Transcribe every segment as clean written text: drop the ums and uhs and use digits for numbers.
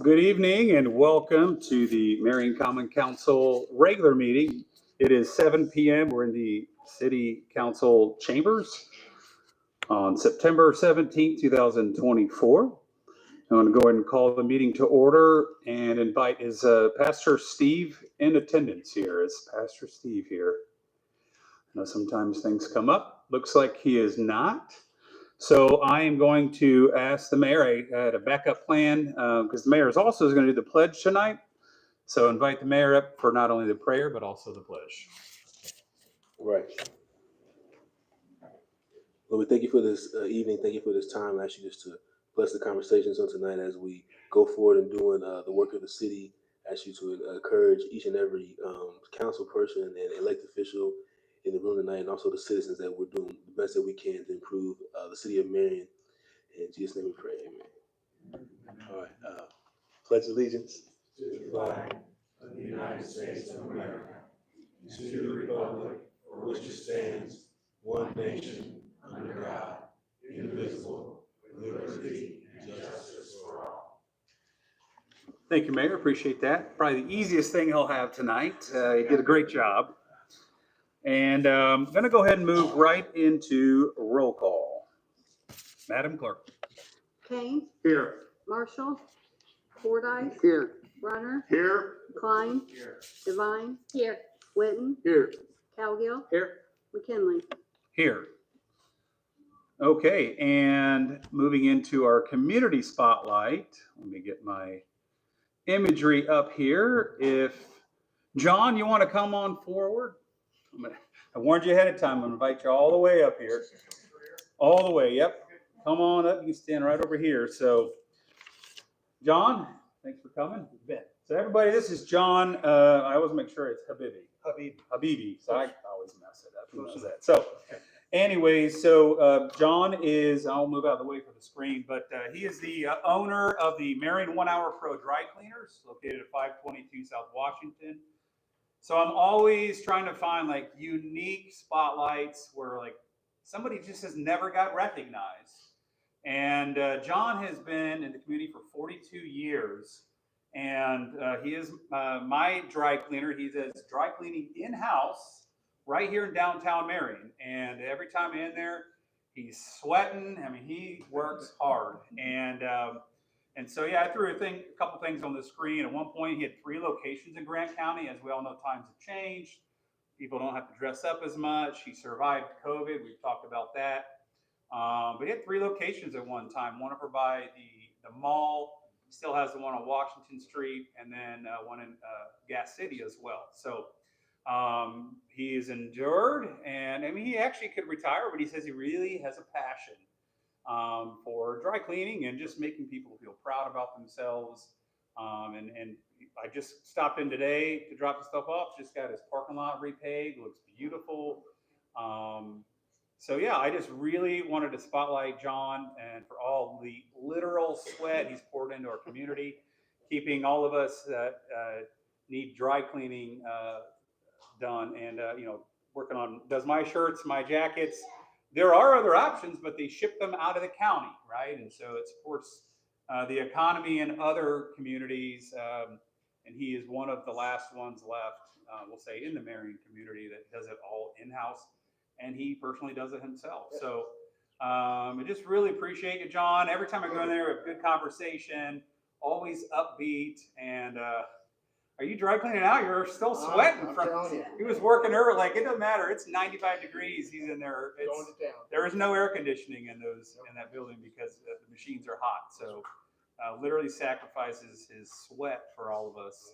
Good evening and welcome to the Marion Common Council regular meeting. It is 7 p.m. We're in the City Council chambers on September 17th, 2024. I'm going to go ahead and call the meeting to order and invite Pastor Steve in attendance here. Is Pastor Steve here? I know sometimes things come up. Looks like he is not. So I am going to ask the mayor. I had a backup plan because the mayor is also going to do the pledge tonight. So invite the mayor up for not only the prayer, but also the pledge. Right. Well, we thank you for this evening. Thank you for this time. I ask you just to bless the conversations on tonight as we go forward and doing the work of the city. I ask you to encourage each and every council person and elected official in the room tonight, and also the citizens, that we're doing the best that we can to improve the city of Marion. In Jesus' name we pray, amen. All right. Pledge allegiance to the flag of the United States of America, to the republic for which it stands, one nation, under God, indivisible, with liberty and justice for all. Thank you, Mayor. Appreciate that. Probably the easiest thing he'll have tonight. He did a great job. And I'm going to go ahead and move right into roll call. Madam Clerk. Kane, Here. Marshall, Fordyce, Here. Runner, Here. Klein, Here. Devine, here, Witten, Here. Cowgill, Here. McKinley. Here. Okay, and moving into our community spotlight. Let me get my imagery up here. If John, you want to come on forward? I warned you ahead of time. I'm going to invite you all the way up here. All the way, yep. Come on up. You can stand right over here. So, John, thanks for coming. So, everybody, this is John. I always make sure it's Habibi. So, I always mess it up. Who knows that? So, anyways, John is, I'll move out of the way for the screen, but he is the owner of the Marion 1 Hour Pro Dry Cleaners, located at 522 South Washington. So I'm always trying to find like unique spotlights where like somebody just has never got recognized. And John has been in the community for 42 years, and he is my dry cleaner. He does dry cleaning in-house right here in downtown Marion. And every time I'm in there, he's sweating. I mean, he works hard. And so, yeah, I threw a couple things on the screen. At one point, he had 3 locations in Grant County. As we all know, times have changed. People don't have to dress up as much. He survived COVID. We've talked about that. But he had 3 locations at one time. One over by the mall. He still has the one on Washington Street, and then one in Gas City as well. So he has endured, and I mean, he actually could retire, but he says he really has a passion for dry cleaning and just making people feel proud about themselves. And I just stopped in today to drop the stuff off. Just got his parking lot repaved. Looks beautiful. So yeah, I just really wanted to spotlight John and for all the literal sweat he's poured into our community, keeping all of us that need dry cleaning done, and working on does my shirts, my jackets. There are other options, but they ship them out of the county, right? And so it supports the economy in other communities. And he is one of the last ones left, we'll say, in the Marion community that does it all in-house. And he personally does it himself. So I just really appreciate you, John. Every time I go in there, we have a good conversation, always upbeat. And are you dry cleaning out? You're still sweating. He was working early. Like, it doesn't matter. It's 95 degrees. He's in there. There is no air conditioning in that building because the machines are hot. So literally sacrifices his sweat for all of us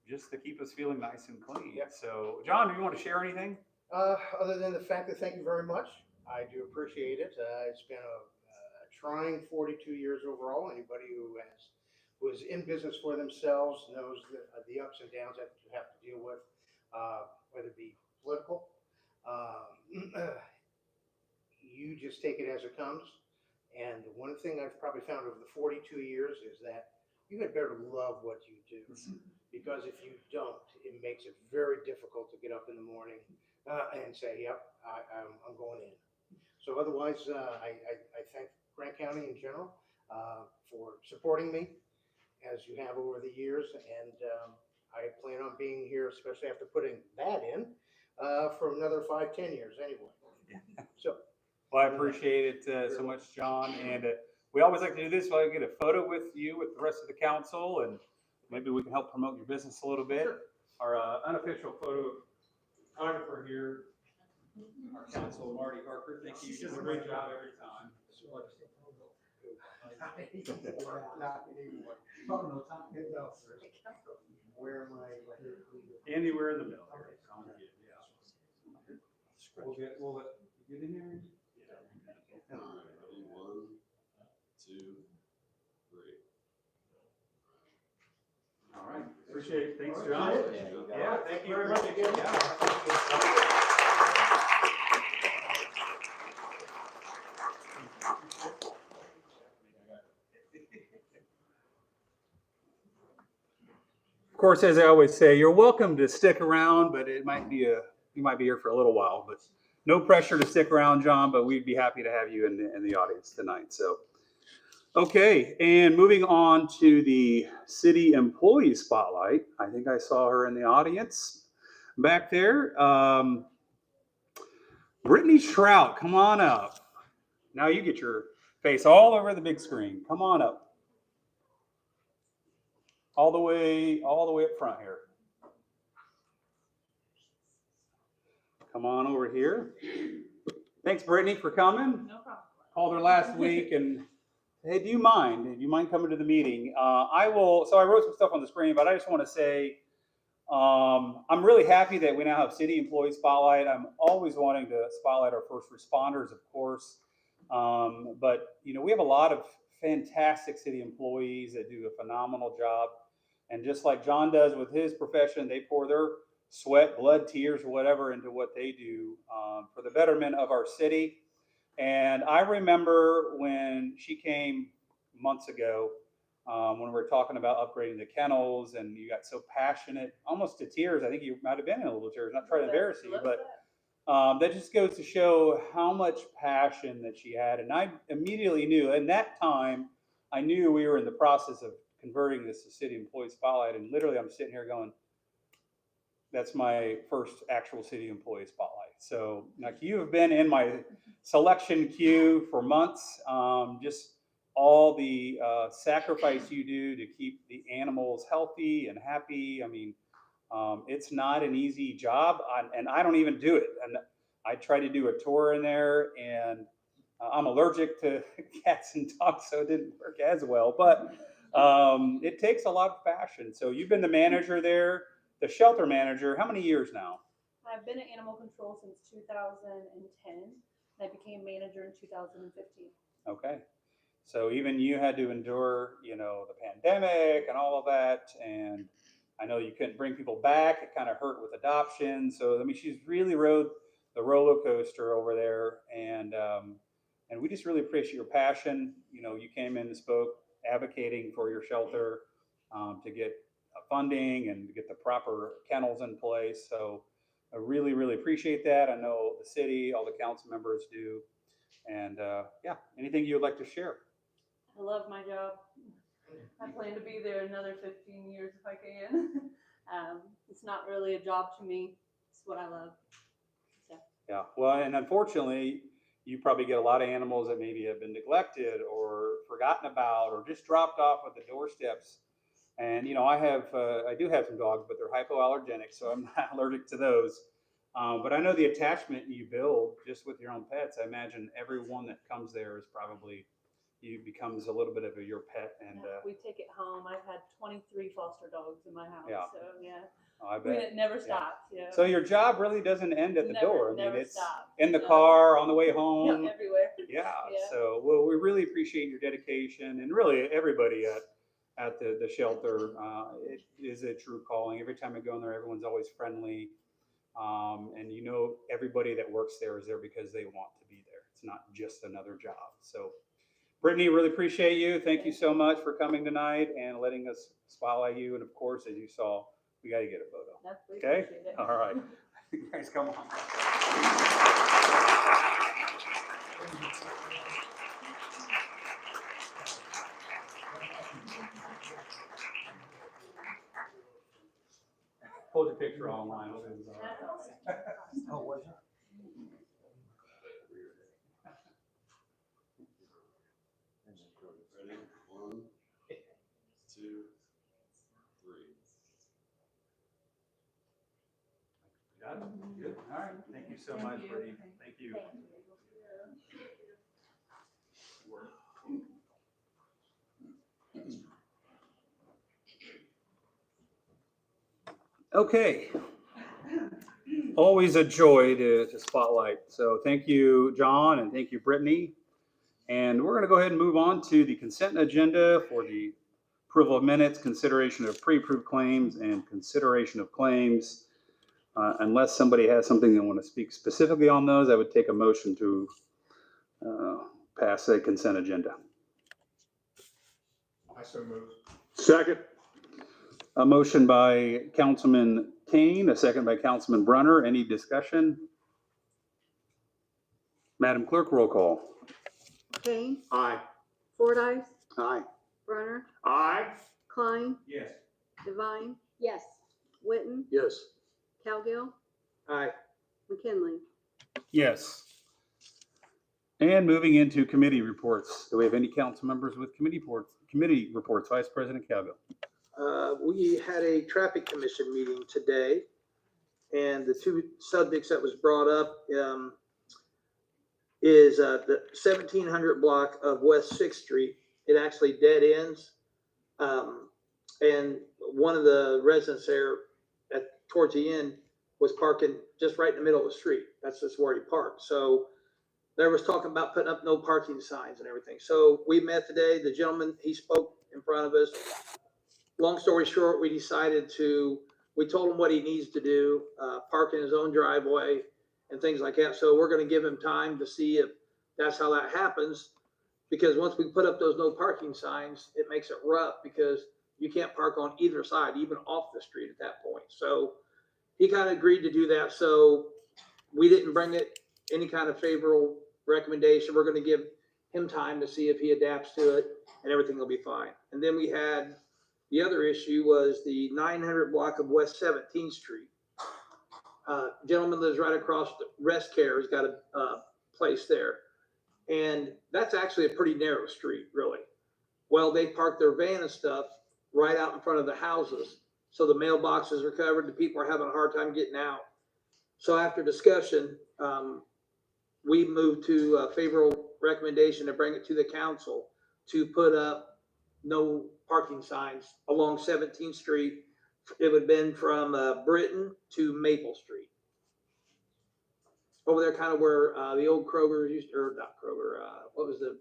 just to keep us feeling nice and clean. Yep. So, John, do you want to share anything? Other than the fact that thank you very much. I do appreciate it. It's been a trying 42 years overall. Anybody who is in business for themselves knows the ups and downs that you have to deal with, whether it be political. You just take it as it comes. And the one thing I've probably found over the 42 years is that you had better love what you do, because if you don't, it makes it very difficult to get up in the morning and say, yep, I'm going in. So otherwise, I thank Grant County in general for supporting me. as you have over the years, and I plan on being here, especially after putting that in, for another 5-10 years anyway. So, Well, I appreciate it so much, John. And we always like to do this, so I get a photo with you with the rest of the council, and maybe we can help promote your business a little bit. Sure. Our unofficial photographer here, our council, Marty Harper. Thank you. She does a great job every time. Where am I? Anywhere in the middle. We'll get in there. Ready? 1, 2, 3. All right. Appreciate it. Thanks, John. Yeah, thank you very much again. Of course, as I always say, you're welcome to stick around, but you might be here for a little while. But no pressure to stick around, John. But we'd be happy to have you in the audience tonight. So, okay, and moving on to the city employee spotlight. I think I saw her in the audience back there. Brittany Shrout, come on up. Now you get your face all over the big screen. Come on up. All the way up front here. Come on over here. Thanks, Brittany, for coming. No problem. Called her last week and, hey, do you mind coming to the meeting? I wrote some stuff on the screen, but I just want to say, I'm really happy that we now have city employee spotlight. I'm always wanting to spotlight our first responders, of course. But we have a lot of fantastic city employees that do a phenomenal job. And just like John does with his profession, they pour their sweat, blood, tears, or whatever into what they do for the betterment of our city. And I remember when she came months ago, when we were talking about upgrading the kennels, and you got so passionate, almost to tears. I think you might have been in a little tears, not trying to embarrass you, but that just goes to show how much passion that she had. And I immediately knew, in that time, I knew we were in the process of converting this to city employee spotlight. And literally I'm sitting here going, that's my first actual city employee spotlight. So like, you have been in my selection queue for months. Just all the sacrifice you do to keep the animals healthy and happy. I mean, it's not an easy job, and I don't even do it. And I try to do a tour in there, and I'm allergic to cats and dogs, so it didn't work as well. But it takes a lot of passion. So you've been the manager there, the shelter manager. How many years now? I've been at animal control since 2010. I became manager in 2015. Okay. So even you had to endure, the pandemic and all of that. And I know you couldn't bring people back. It kind of hurt with adoption. So, I mean, she's really rode the roller coaster over there. And we just really appreciate your passion. You came in and spoke, advocating for your shelter to get funding and to get the proper kennels in place. So I really, really appreciate that. I know the city, all the council members do. And anything you would like to share? I love my job. I plan to be there another 15 years if I can. It's not really a job to me. It's what I love. So. Yeah. Well, and unfortunately, you probably get a lot of animals that maybe have been neglected or forgotten about or just dropped off at the doorsteps. And, I do have some dogs, but they're hypoallergenic, so I'm not allergic to those. But I know the attachment you build just with your own pets. I imagine everyone that comes there is probably, becomes a little bit of your pet. And we take it home. I've had 23 foster dogs in my house. Yeah. So yeah, I bet. it never stops. Yeah. So your job really doesn't end at the door. I mean, never it's stops. in the car, on the way home. Yeah, everywhere. Yeah. Yeah. So, well, we really appreciate your dedication, and really everybody at the shelter. It is a true calling. Every time I go in there, everyone's always friendly. And everybody that works there is there because they want to be there. It's not just another job. So, Brittany, really appreciate you. Thank you so much for coming tonight and letting us spotlight you. And of course, as you saw, we got to get a photo. Okay? Appreciate it. All right. You guys come on. Hold your picture online. Oh, was it? Ready? 1, 2, 3. Got it? Good. All right. Thank you so much, Brady. Thank you. Okay. Always a joy to spotlight. So thank you, John, and thank you, Brittany. And we're going to go ahead and move on to the consent agenda for the approval of minutes, consideration of pre-approved claims, and consideration of claims. Unless somebody has something they want to speak specifically on those, I would take a motion to pass a consent agenda. I so move. Second. A motion by Councilman Kane, a second by Councilman Brunner. Any discussion? Madam Clerk, roll call. Kane, Aye. Fordice, Aye. Brunner, Aye. Klein, Yes. Divine, Yes. Witten, Yes. Cowgill, Aye. McKinley. Yes. And moving into committee reports. Do we have any council members with committee reports? Vice President Cowgill. We had a traffic commission meeting today, and the two subjects that was brought up is the 1700 block of West 6th Street. It actually dead ends. And one of the residents there towards the end was parking just right in the middle of the street. That's just where he parked. So there was talking about putting up no parking signs and everything. So we met today. The gentleman, he spoke in front of us. Long story short, we told him what he needs to do, park in his own driveway and things like that. So we're going to give him time to see if that's how that happens. Because once we put up those no parking signs, it makes it rough because you can't park on either side, even off the street at that point. So he kind of agreed to do that. So we didn't bring it any kind of favorable recommendation. We're going to give him time to see if he adapts to it and everything will be fine. And then we had the other issue was the 900 block of West 17th Street. Gentleman lives right across the Rest Care. He's got a place there. And that's actually a pretty narrow street, really. Well, they park their van and stuff right out in front of the houses. So the mailboxes are covered. The people are having a hard time getting out. So after discussion, we moved to a favorable recommendation to bring it to the council to put up no parking signs along 17th Street. It would have been from Britain to Maple Street. Over there, kind of where the old Kroger used to, or not Kroger, what was the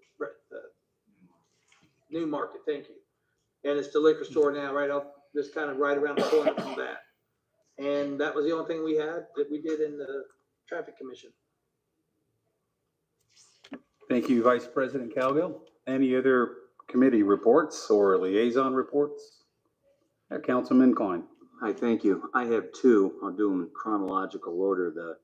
New Market, thank you. And it's the liquor store now, right off, just kind of right around the corner from that. And that was the only thing we had that we did in the traffic commission. Thank you, Vice President Cowgill. Any other committee reports or liaison reports? Councilman Klein. Hi, thank you. I have two. I'll do them in chronological order. The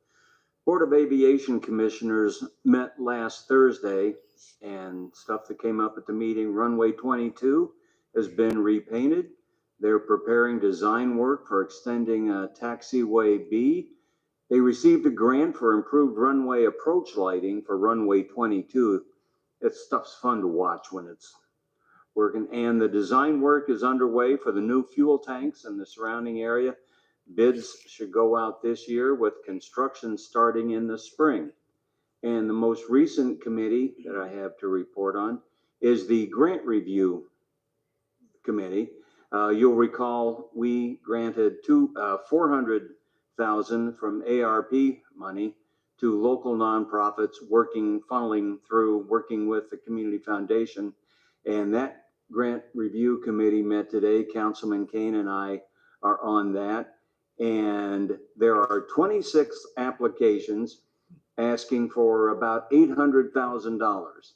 Board of Aviation Commissioners met last Thursday, and stuff that came up at the meeting, runway 22 has been repainted. They're preparing design work for extending taxiway B. They received a grant for improved runway approach lighting for runway 22. That stuff's fun to watch when it's working. And the design work is underway for the new fuel tanks in the surrounding area. Bids should go out this year with construction starting in the spring. And the most recent committee that I have to report on is the grant review committee. You'll recall we granted $400,000 from ARP money to local nonprofits funneling through working with the community foundation. And that grant review committee met today. Councilman Kane and I are on that. And there are 26 applications asking for about $800,000.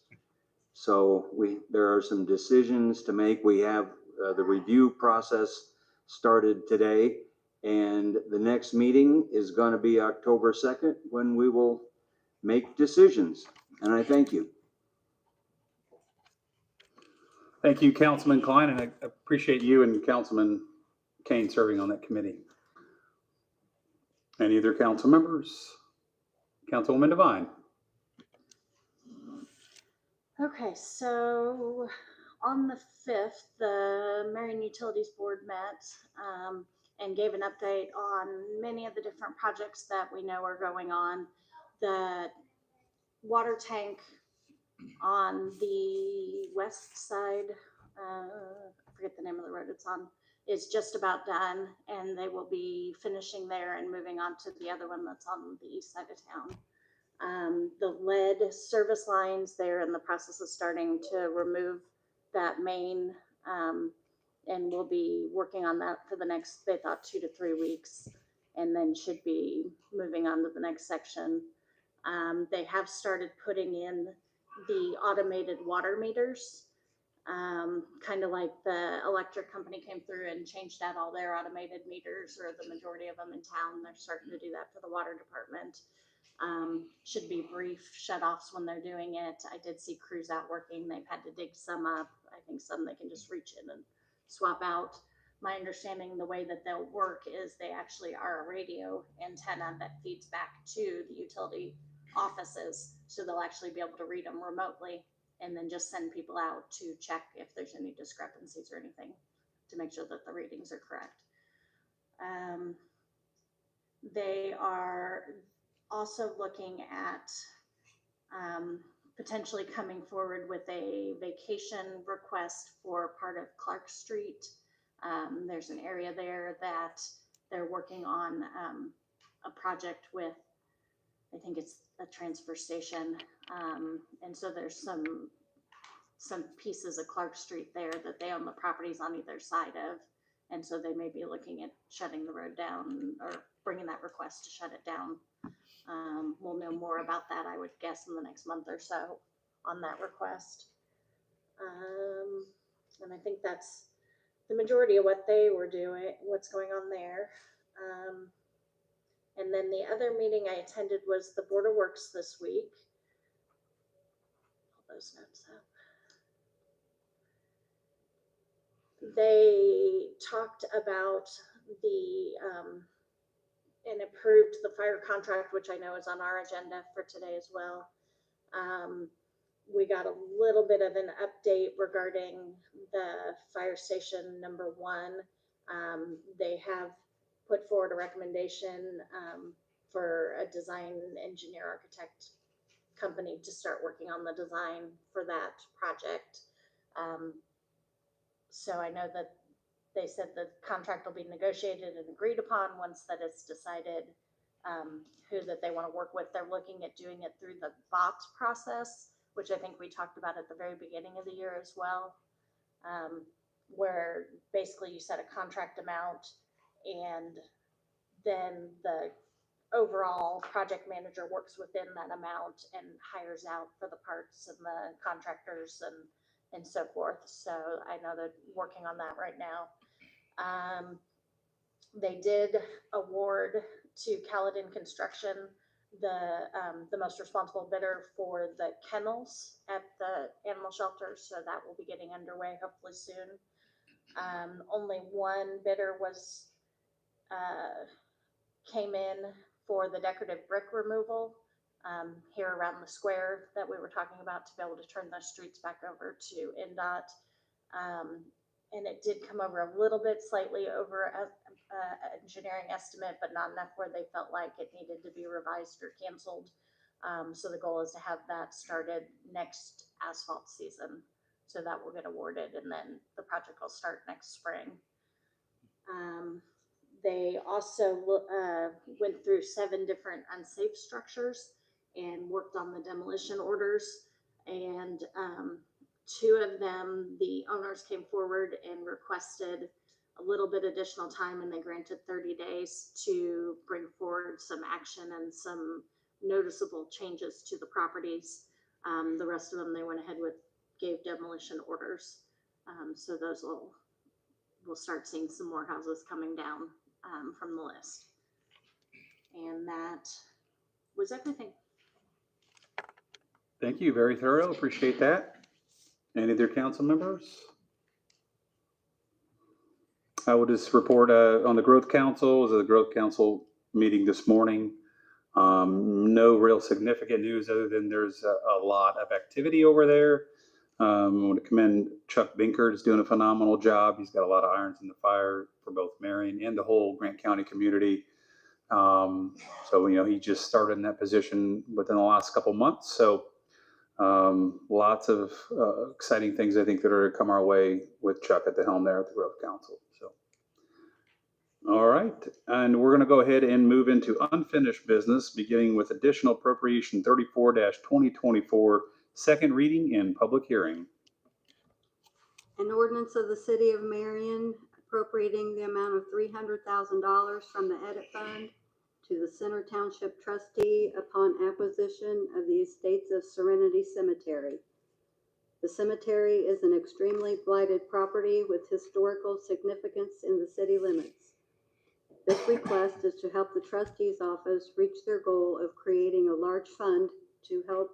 So there are some decisions to make. We have the review process started today, and the next meeting is going to be October 2nd when we will make decisions. And I thank you. Thank you, Councilman Klein, and I appreciate you and Councilman Kane serving on that committee. Any other council members? Councilwoman Devine. Okay, so on the 5th, the Marion Utilities Board met and gave an update on many of the different projects that we know are going on. The water tank on the west side, I forget the name of the road it's on, is just about done, and they will be finishing there and moving on to the other one that's on the east side of town. The lead service lines, they're in the process of starting to remove that main, and we'll be working on that for the next, they thought 2 to 3 weeks, and then should be moving on to the next section. They have started putting in the automated water meters, kind of like the electric company came through and changed out all their automated meters, or the majority of them in town. They're starting to do that for the water department. Should be brief shut-offs when they're doing it. I did see crews out working. They've had to dig some up. I think some they can just reach in and swap out. My understanding, the way that they'll work is they actually are a radio antenna that feeds back to the utility offices. So they'll actually be able to read them remotely and then just send people out to check if there's any discrepancies or anything to make sure that the readings are correct. They are also looking at potentially coming forward with a vacation request for part of Clark Street. There's an area there that they're working on a project with, I think it's a transfer station. And so there's some pieces of Clark Street there that they own the properties on either side of. And so they may be looking at shutting the road down or bringing that request to shut it down. We'll know more about that, I would guess, in the next month or so on that request. And I think that's the majority of what they were doing, what's going on there. And then the other meeting I attended was the Board of Works this week. Pull those notes up. They talked about and approved the fire contract, which I know is on our agenda for today as well. We got a little bit of an update regarding the fire station number 1. They have put forward a recommendation for a design engineer architect company to start working on the design for that project. So I know that they said the contract will be negotiated and agreed upon once that it's decided who that they want to work with. They're looking at doing it through the BOT process, which I think we talked about at the very beginning of the year as well, where basically you set a contract amount and then the overall project manager works within that amount and hires out for the parts and the contractors and so forth. So I know they're working on that right now. They did award to Caledon Construction the most responsible bidder for the kennels at the animal shelter, so that will be getting underway hopefully soon. Only one bidder was came in for the decorative brick removal here around the square that we were talking about, to be able to turn those streets back over to NDOT. And it did come over a little bit slightly over engineering estimate, but not enough where they felt like it needed to be revised or canceled. So the goal is to have that started next asphalt season, so that will get awarded, and then the project will start next spring. They also went through 7 different unsafe structures and worked on the demolition orders, and 2 of them, the owners came forward and requested a little bit additional time, and they granted 30 days to bring forward some action and some noticeable changes to the properties. The rest of them, they went ahead with, gave demolition orders. So those we'll start seeing some more houses coming down from the list. And that was everything. Thank you. Very thorough. Appreciate that. Any other council members? I will just report on the Growth Council. The Growth Council meeting this morning. No real significant news other than there's a lot of activity over there. I want to commend Chuck Binkert, is doing a phenomenal job. He's got a lot of irons in the fire for both Marion and the whole Grant County community. So, he just started in that position within the last couple months. So lots of exciting things I think that are to come our way with Chuck at the helm there at the Growth Council. So, all right. And we're going to go ahead and move into unfinished business, beginning with additional appropriation 34-2024, second reading and public hearing. An ordinance of the City of Marion appropriating the amount of $300,000 from the edit fund to the Center Township trustee upon acquisition of the estates of Serenity Cemetery. The cemetery is an extremely blighted property with historical significance in the city limits. This request is to help the trustee's office reach their goal of creating a large fund to help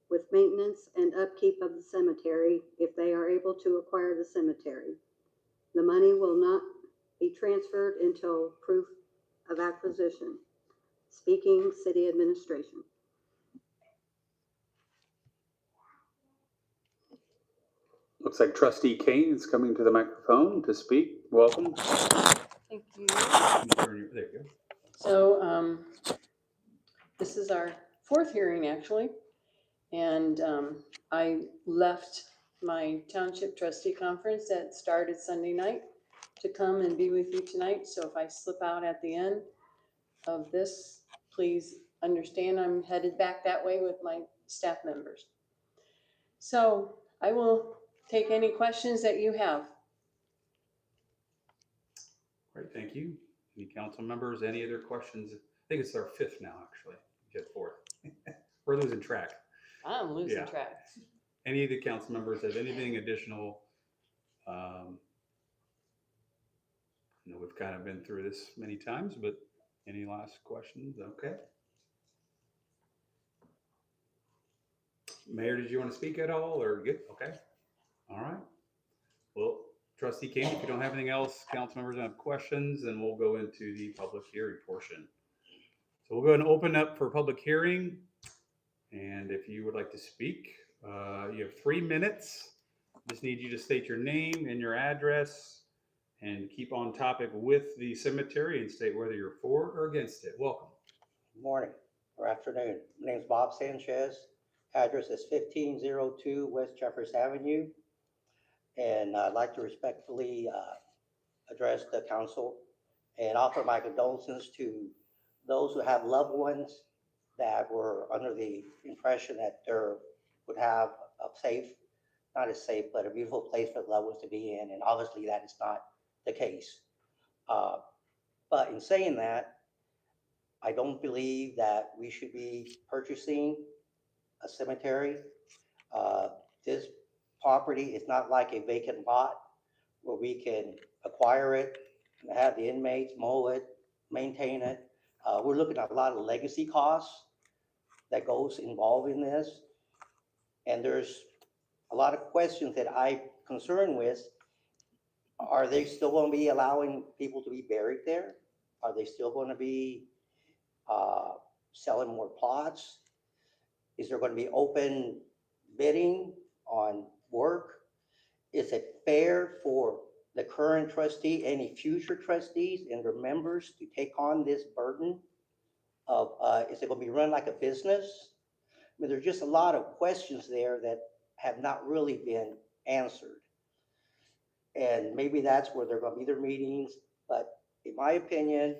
with maintenance and upkeep of the cemetery if they are able to acquire the cemetery. The money will not be transferred until proof of acquisition. Speaking City Administration. Looks like Trustee Kane is coming to the microphone to speak. Welcome. Thank you. There you go. So this is our fourth hearing, actually. And I left my township trustee conference that started Sunday night to come and be with you tonight. So if I slip out at the end of this, please understand I'm headed back that way with my staff members. So I will take any questions that you have. Great, thank you. Any council members, any other questions? I think it's our fifth now, actually. Get fourth. We're losing track. I'm losing Yeah. track. Any of the council members have anything additional? I know we've kind of been through this many times, but any last questions? Okay. Mayor, did you want to speak at all or good? Okay. All right. Well, Trustee Kane, if you don't have anything else, council members don't have questions, then we'll go into the public hearing portion. So we'll go ahead and open up for public hearing. And if you would like to speak, you have 3 minutes. Just need you to state your name and your address and keep on topic with the cemetery and state whether you're for or against it. Welcome. Good morning or afternoon. My name is Bob Sanchez. Address is 1502 West Jeffers Avenue. And I'd like to respectfully address the council and offer my condolences to those who have loved ones that were under the impression that there would have a safe, not as safe, but a beautiful place for loved ones to be in. And obviously that is not the case. But in saying that, I don't believe that we should be purchasing a cemetery. This property is not like a vacant lot where we can acquire it, have the inmates mow it, maintain it. We're looking at a lot of legacy costs that goes involved in this. And there's a lot of questions that I'm concerned with. Are they still going to be allowing people to be buried there? Are they still going to be selling more plots? Is there going to be open bidding on work? Is it fair for the current trustee, any future trustees and their members to take on this burden of, is it going to be run like a business? I mean, there's just a lot of questions there that have not really been answered. And maybe that's where they're going to be their meetings. But in my opinion,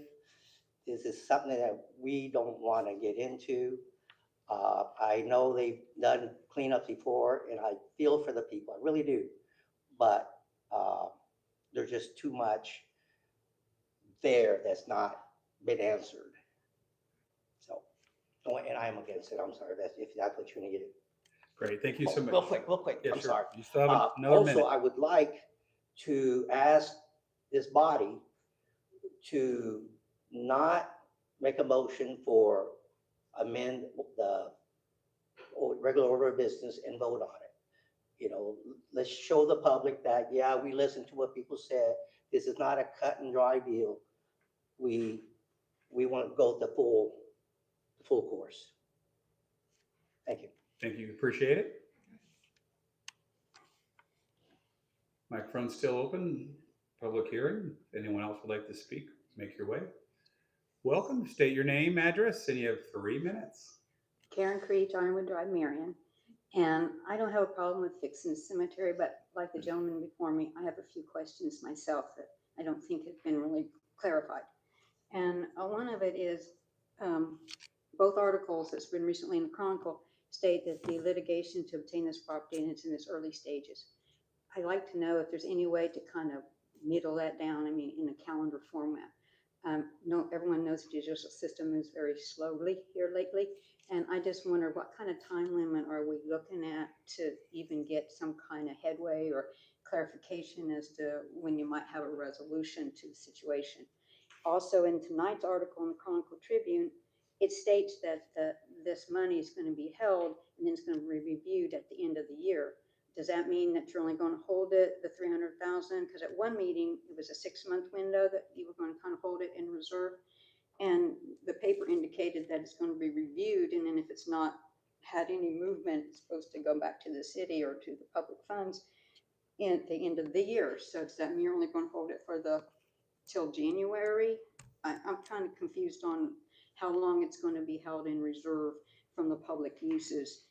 this is something that we don't want to get into. I know they've done cleanups before, and I feel for the people, I really do. But there's just too much there that's not been answered. So, and I'm against it. I'm sorry, if that's what you needed. Great, thank you so much. Real quick. Yeah, I'm sure. sorry. You still have another minute. Also, I would like to ask this body to not make a motion for amend the regular order of business and vote on it. You know, let's show the public that, yeah, we listened to what people said. This is not a cut and dry deal. We we want to go the full course. Thank you. Thank you. Appreciate it. Microphone's still open. Public hearing. If anyone else would like to speak, make your way. Welcome. State your name, address, and you have 3 minutes. Karen Creech, Ironwood Drive, Marion. And I don't have a problem with fixing the cemetery, but like the gentleman before me, I have a few questions myself that I don't think have been really clarified. And one of it is, both articles that's been recently in the Chronicle state that the litigation to obtain this property, and it's in its early stages. I'd like to know if there's any way to kind of middle that down, I mean, in a calendar format. No, everyone knows the judicial system moves very slowly here lately. And I just wonder what kind of time limit are we looking at to even get some kind of headway or clarification as to when you might have a resolution to the situation. Also, in tonight's article in the Chronicle Tribune, it states that this money is going to be held and then it's going to be reviewed at the end of the year. Does that mean that you're only going to hold it, the 300,000? Because at one meeting, it was a 6-month window that you were going to kind of hold it in reserve. And the paper indicated that it's going to be reviewed. And then if it's not had any movement, it's supposed to go back to the city or to the public funds at the end of the year. So does that mean you're only going to hold it for till January? I'm kind of confused on how long it's going to be held in reserve from the public uses.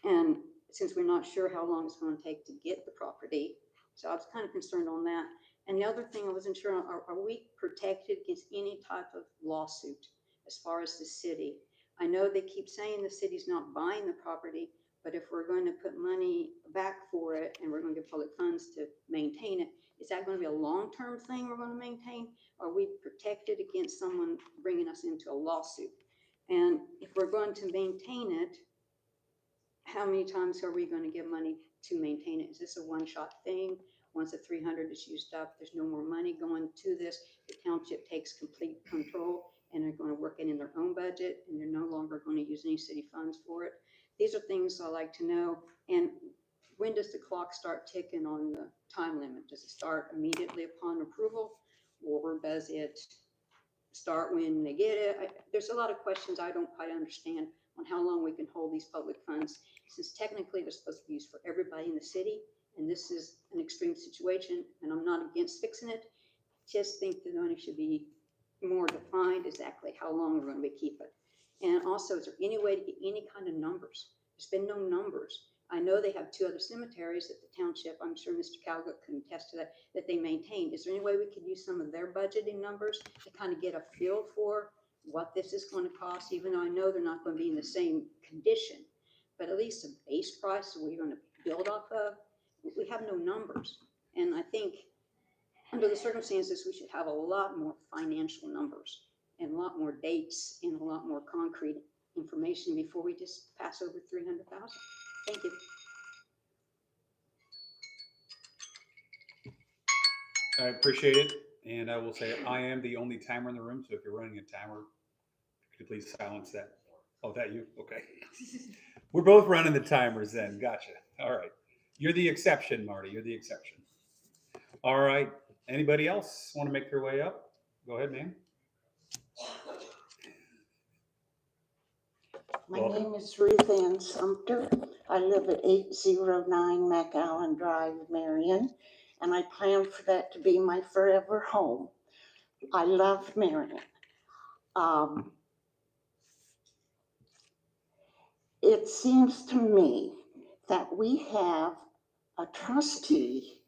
And since we're not sure how long it's going to take to get the property, so I was kind of concerned on that. And the other thing I wasn't sure, are we protected against any type of lawsuit as far as the city? I know they keep saying the city's not buying the property, but if we're going to put money back for it and we're going to give public funds to maintain it, is that going to be a long-term thing we're going to maintain? Are we protected against someone bringing us into a lawsuit? And if we're going to maintain it, how many times are we going to give money to maintain it? Is this a one-shot thing? Once the 300 is used up, there's no more money going to this. The township takes complete control and they're going to work it in their own budget and they're no longer going to use any city funds for it. These are things I like to know. And when does the clock start ticking on the time limit? Does it start immediately upon approval, or does it start when they get it? There's a lot of questions I don't quite understand on how long we can hold these public funds, since technically they're supposed to be used for everybody in the city. And this is an extreme situation, and I'm not against fixing it. Just think the money should be more defined exactly how long we're going to keep it. And also, is there any way to get any kind of numbers? There's been no numbers. I know they have 2 other cemeteries at the township. I'm sure Mr. Calgut can attest to that they maintain. Is there any way we could use some of their budgeting numbers to kind of get a feel for what this is going to cost, even though I know they're not going to be in the same condition, but at least a base price we're going to build off of? We have no numbers. And I think under the circumstances, we should have a lot more financial numbers and a lot more dates and a lot more concrete information before we just pass over 300,000. Thank you. I appreciate it. And I will say I am the only timer in the room. So if you're running a timer, could you please silence that? Oh, that you? Okay. We're both running the timers then. Gotcha. All right. You're the exception, Marty. You're the exception. All right. Anybody else want to make their way up? Go ahead, ma'am. My Welcome. name is Ruth Ann Sumter. I live at 809 McAllen Drive, Marion, and I plan for that to be my forever home. I love Marion. It seems to me that we have a trustee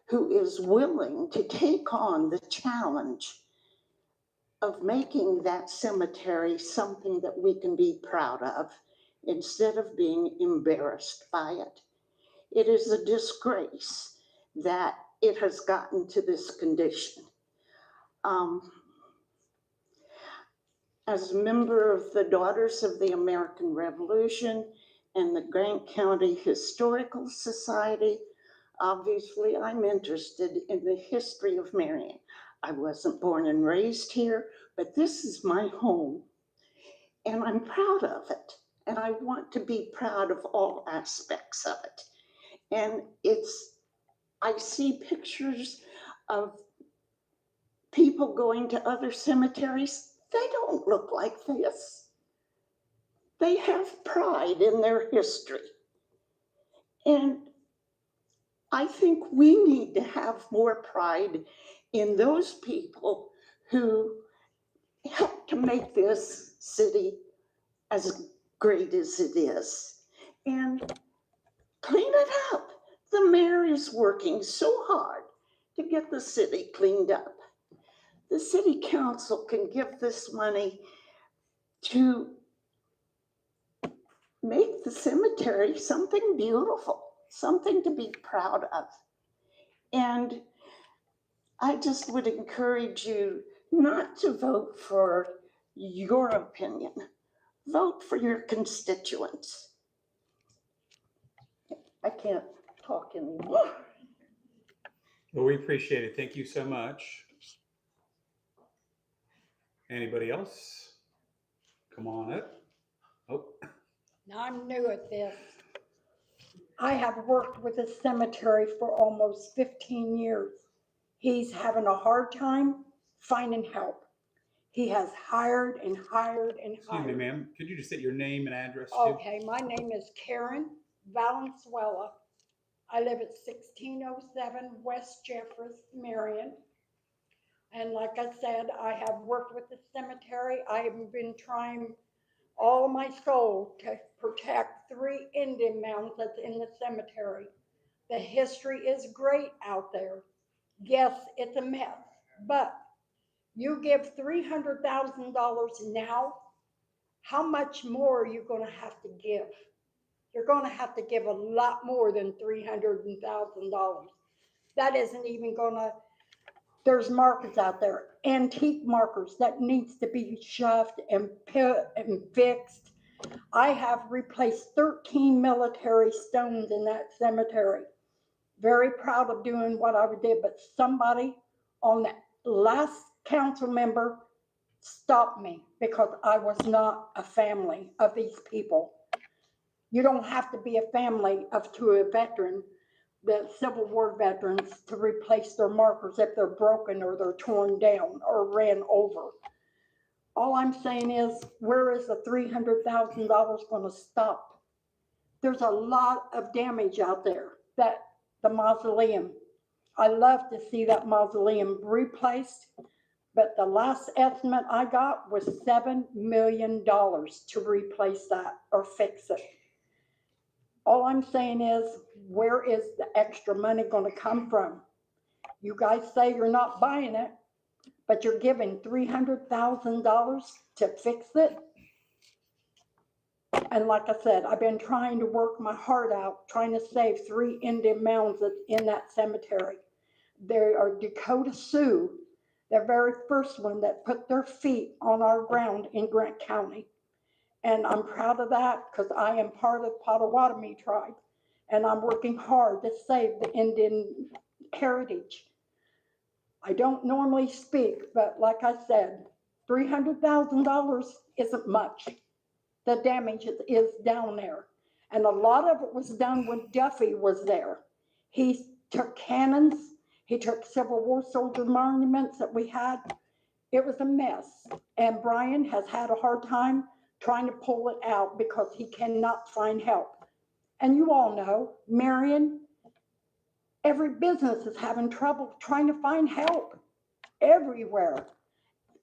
who is willing to take on the challenge of making that cemetery something that we can be proud of instead of being embarrassed by it. It is a disgrace that it has gotten to this condition. As a member of the Daughters of the American Revolution and the Grant County Historical Society, obviously I'm interested in the history of Marion. I wasn't born and raised here, but this is my home and I'm proud of it. And I want to be proud of all aspects of it. And I see pictures of people going to other cemeteries they don't look like this. They have pride in their history. And I think we need to have more pride in those people who helped to make this city as great as it is. And clean it up. The mayor is working so hard to get the city cleaned up. The city council can give this money to make the cemetery something beautiful, something to be proud of. And I just would encourage you not to vote for your opinion. Vote for your constituents. I can't talk anymore. Well, we appreciate it. Thank you so much. Anybody else? Come on up. Oh, Now, I'm new at this. I have worked with the cemetery for almost 15 years. He's having a hard time finding help. He has hired and hired and excuse me, hired. ma'am. Could you just state your name and address too? Okay, my name is Karen Valenzuela. I live at 1607 West Jeffers, Marion. And like I said, I have worked with the cemetery. I have been trying all my soul to protect 3 Indian mounds that's in the cemetery. The history is great out there. Yes, it's a mess, but you give $300,000 now, how much more are you going to have to give? You're going to have to give a lot more than $300,000. That isn't even going to, there's markers out there, antique markers that needs to be shoved and put and fixed. I have replaced 13 military stones in that cemetery. Very proud of doing what I did, but somebody on that last council member stopped me because I was not a family of these people. You don't have to be a family to a veteran, the Civil War veterans, to replace their markers if they're broken or they're torn down or ran over. All I'm saying is, where is the $300,000 going to stop? There's a lot of damage out there. That the mausoleum, I love to see that mausoleum replaced, but the last estimate I got was $7 million to replace that or fix it. All I'm saying is, where is the extra money going to come from? You guys say you're not buying it, but you're giving $300,000 to fix it. And like I said, I've been trying to work my heart out, trying to save 3 Indian mounds that's in that cemetery. There are Dakota Sioux, the very first one that put their feet on our ground in Grant County. And I'm proud of that because I am part of Potawatomi tribe. And I'm working hard to save the Indian heritage. I don't normally speak, but like I said, $300,000 isn't much. The damage is down there. And a lot of it was done when Duffy was there. He took cannons, he took Civil War soldier monuments that we had. It was a mess. And Brian has had a hard time trying to pull it out because he cannot find help. And you all know, Marion, every business is having trouble trying to find help everywhere.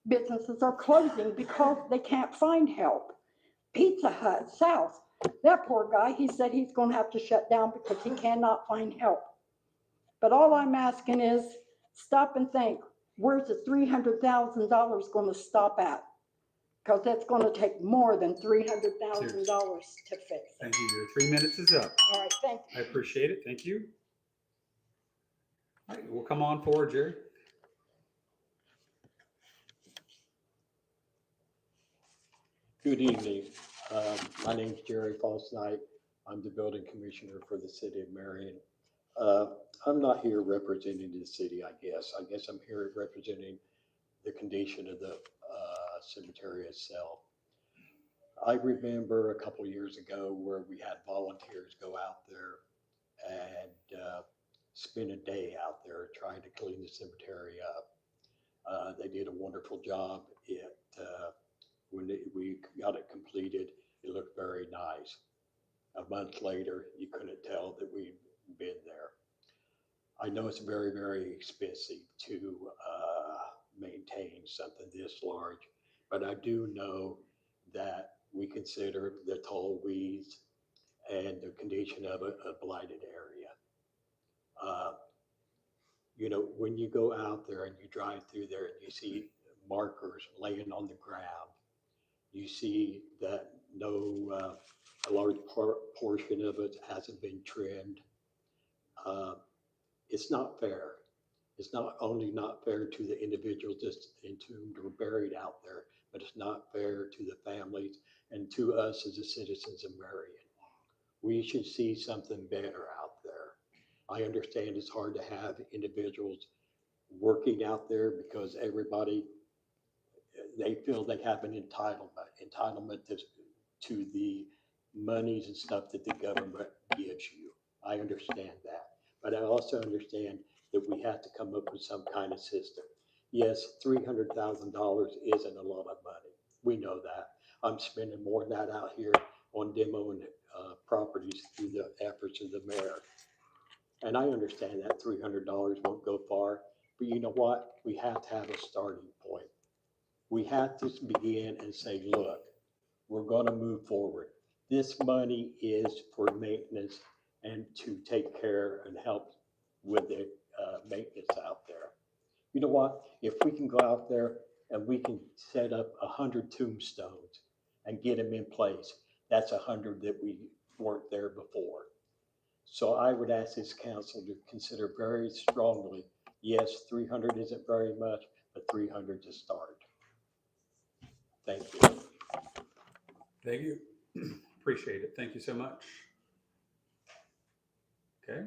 Businesses are closing because they can't find help. Pizza Hut South, that poor guy, he said he's going to have to shut down because he cannot find help. But all I'm asking is stop and think, where's the $300,000 going to stop at? Because that's going to take more than $300,000 to fix it. Thank you. Your 3 minutes is up. All right, thank you. I appreciate it. Thank you. All right, we'll come on forward, Jerry. Good evening. My name is Jerry Falsnight. I'm the building commissioner for the city of Marion. I'm not here representing the city, I guess. I guess I'm here representing the condition of the cemetery itself. I remember a couple years ago where we had volunteers go out there and spend a day out there trying to clean the cemetery up. They did a wonderful job. It when we got it completed, it looked very nice. A month later, you couldn't tell that we'd been there. I know it's very, very expensive to maintain something this large, but I do know that we consider the tall weeds and the condition of a blighted area. You know, when you go out there and you drive through there and you see markers laying on the ground, you see that a large portion of it hasn't been trimmed. It's not fair. It's not only not fair to the individuals just entombed or buried out there, but it's not fair to the families and to us as the citizens of Marion. We should see something better out there. I understand it's hard to have individuals working out there because everybody, they feel they have an entitlement to the monies and stuff that the government gives you. I understand that. But I also understand that we have to come up with some kind of system. Yes, $300,000 isn't a lot of money. We know that. I'm spending more than that out here on demoing properties through the efforts of the mayor. And I understand that $300 won't go far, but you know what? We have to have a starting point. We have to begin and say, look, we're going to move forward. This money is for maintenance and to take care and help with the maintenance out there. You know what? If we can go out there and we can set up 100 tombstones and get them in place, that's 100 that we weren't there before. So I would ask this council to consider very strongly, yes, 300 isn't very much, but 300 to start. Thank you. Thank you. Appreciate it. Thank you so much. Okay.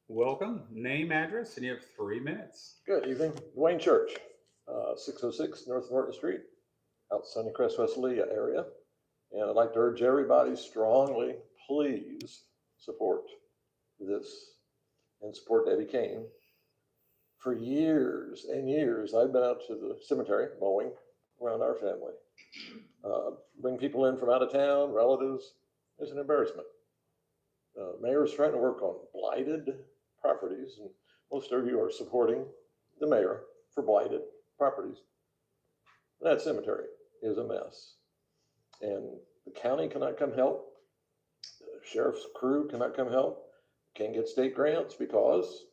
Welcome. Name, address, and you have 3 minutes. Good evening. Dwayne Church, 606 North Martin Street, out Sunnycrest, Westphalia area. And I'd like to urge everybody strongly, please support this and support Debbie Kane. For years and years, I've been out to the cemetery mowing around our family. Bring people in from out of town, relatives. It's an embarrassment. Mayor's trying to work on blighted properties, and most of you are supporting the mayor for blighted properties. That cemetery is a mess, and the county cannot come help. The sheriff's crew cannot come help. Can't get state grants because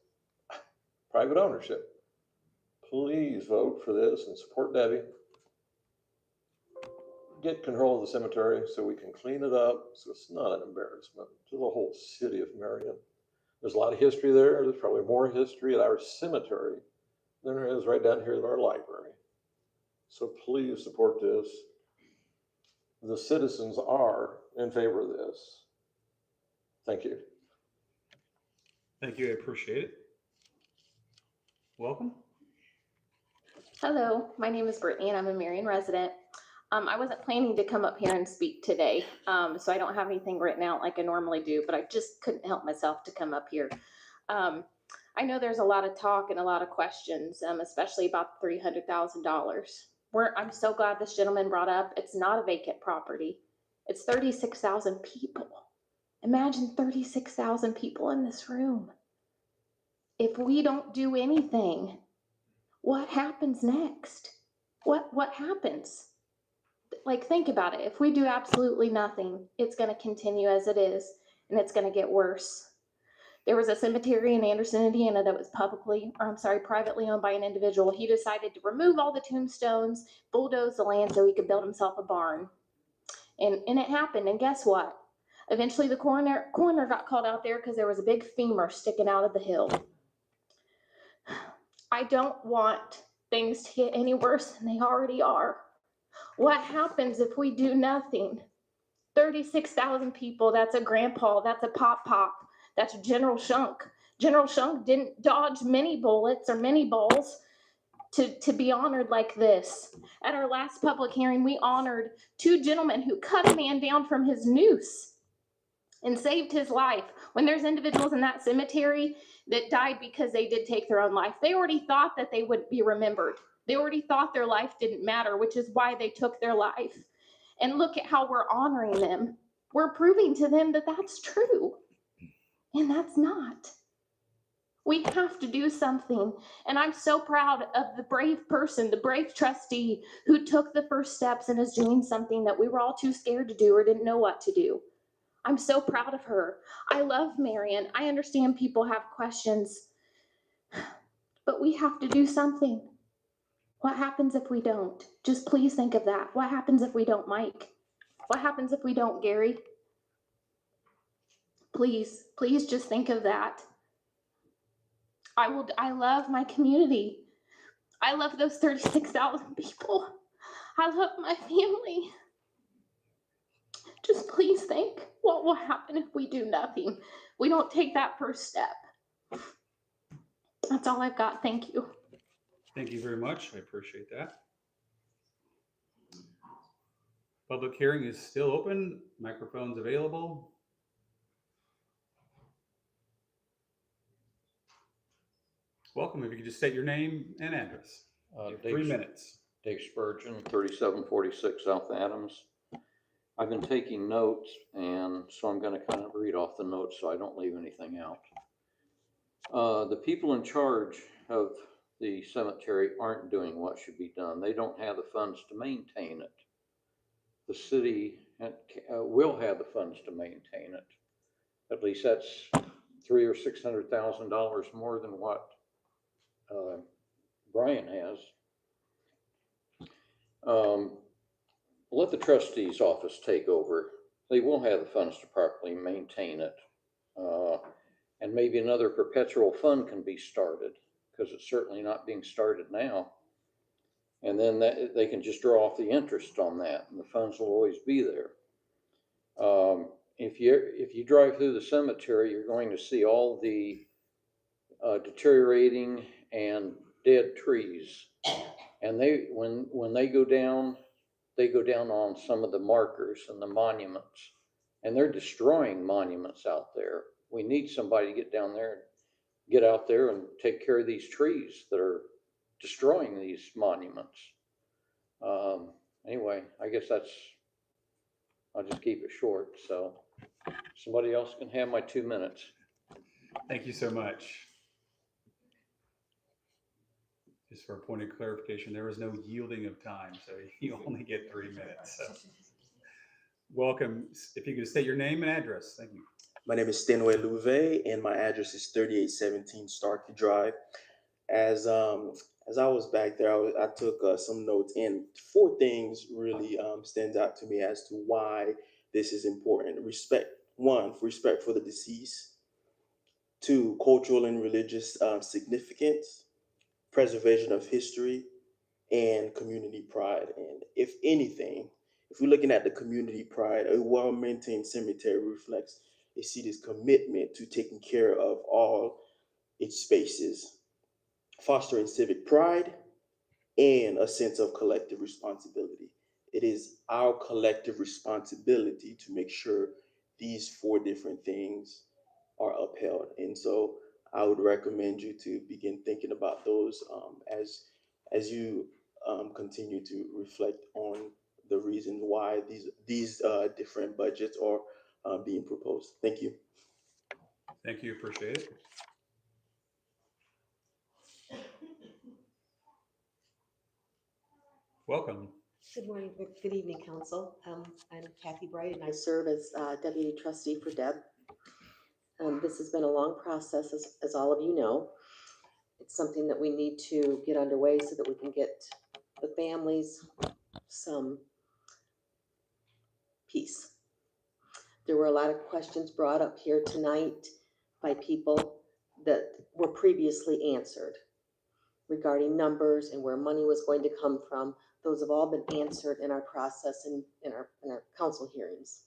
private ownership. Please vote for this and support Debbie. Get control of the cemetery so we can clean it up so it's not an embarrassment to the whole city of Marion. There's a lot of history there. There's probably more history at our cemetery than there is right down here at our library. So please support this. The citizens are in favor of this. Thank you. Thank you. I appreciate it. Welcome. Hello, my name is Brittany and I'm a Marion resident. I wasn't planning to come up here and speak today, so I don't have anything written out like I normally do, but I just couldn't help myself to come up here. I know there's a lot of talk and a lot of questions, especially about the $300,000. I'm so glad this gentleman brought up, it's not a vacant property. It's 36,000 people. Imagine 36,000 people in this room. If we don't do anything, what happens next? What happens? Like, think about it. If we do absolutely nothing, it's going to continue as it is, and it's going to get worse. There was a cemetery in Anderson, Indiana that was privately owned by an individual. He decided to remove all the tombstones, bulldoze the land so he could build himself a barn. And it happened, and guess what? Eventually the coroner got called out there because there was a big femur sticking out of the hill. I don't want things to get any worse than they already are. What happens if we do nothing? 36,000 people, that's a grandpa, that's a pop, that's General Shunk. General Shunk didn't dodge many bullets or many balls to be honored like this. At our last public hearing, we honored 2 gentlemen who cut a man down from his noose and saved his life. When there's individuals in that cemetery that died because they did take their own life, they already thought that they would be remembered. They already thought their life didn't matter, which is why they took their life. And look at how we're honoring them. We're proving to them that that's true. And that's not. We have to do something. And I'm so proud of the brave person, the brave trustee who took the first steps and is doing something that we were all too scared to do or didn't know what to do. I'm so proud of her. I love Marion. I understand people have questions, but we have to do something. What happens if we don't? Just please think of that. What happens if we don't, Mike? What happens if we don't, Gary? Please, please just think of that. I love my community. I love those 36,000 people. I love my family. Just please think, what will happen if we do nothing? We don't take that first step. That's all I've got. Thank you. Thank you very much. I appreciate that. Public hearing is still open. Microphones available. Welcome. If you could just state your name and address. You have 3 minutes. Dave Spurgeon, 3746 South Adams. I've been taking notes, and so I'm going to kind of read off the notes so I don't leave anything out. The people in charge of the cemetery aren't doing what should be done. They don't have the funds to maintain it. The city will have the funds to maintain it. At least that's $300,000 or $600,000 more than what Brian has. Let the trustee's office take over. They will have the funds to properly maintain it. And maybe another perpetual fund can be started, because it's certainly not being started now. And then they can just draw off the interest on that, and the funds will always be there. If you drive through the cemetery, you're going to see all the deteriorating and dead trees. And when they go down on some of the markers and the monuments, and they're destroying monuments out there. We need somebody to get out there and take care of these trees that are destroying these monuments. Anyway, I guess I'll just keep it short. So somebody else can have my 2 minutes. Thank you so much. Just for a point of clarification, there was no yielding of time, so you only get 3 minutes. So. Welcome. If you could state your name and address. Thank you. My name is Stenway Louvet, and my address is 3817 Starkey Drive. As I was back there, I took some notes, and 4 things really stand out to me as to why this is important. Respect for the deceased. 2, cultural and religious significance. Preservation of history, and community pride. And if anything, if we're looking at the community pride, a well-maintained cemetery reflects a city's commitment to taking care of all its spaces, fostering civic pride and a sense of collective responsibility. It is our collective responsibility to make sure these 4 different things are upheld. And so I would recommend you to begin thinking about those as you continue to reflect on the reason why these different budgets are being proposed. Thank you. Thank you. Appreciate it. Welcome. Good morning, good evening, Council. I'm Kathy Bright, and I serve as Deputy Trustee for Deb. This has been a long process, as all of you know. It's something that we need to get underway so that we can get the families some peace. There were a lot of questions brought up here tonight by people that were previously answered regarding numbers and where money was going to come from. Those have all been answered in our process and in our council hearings.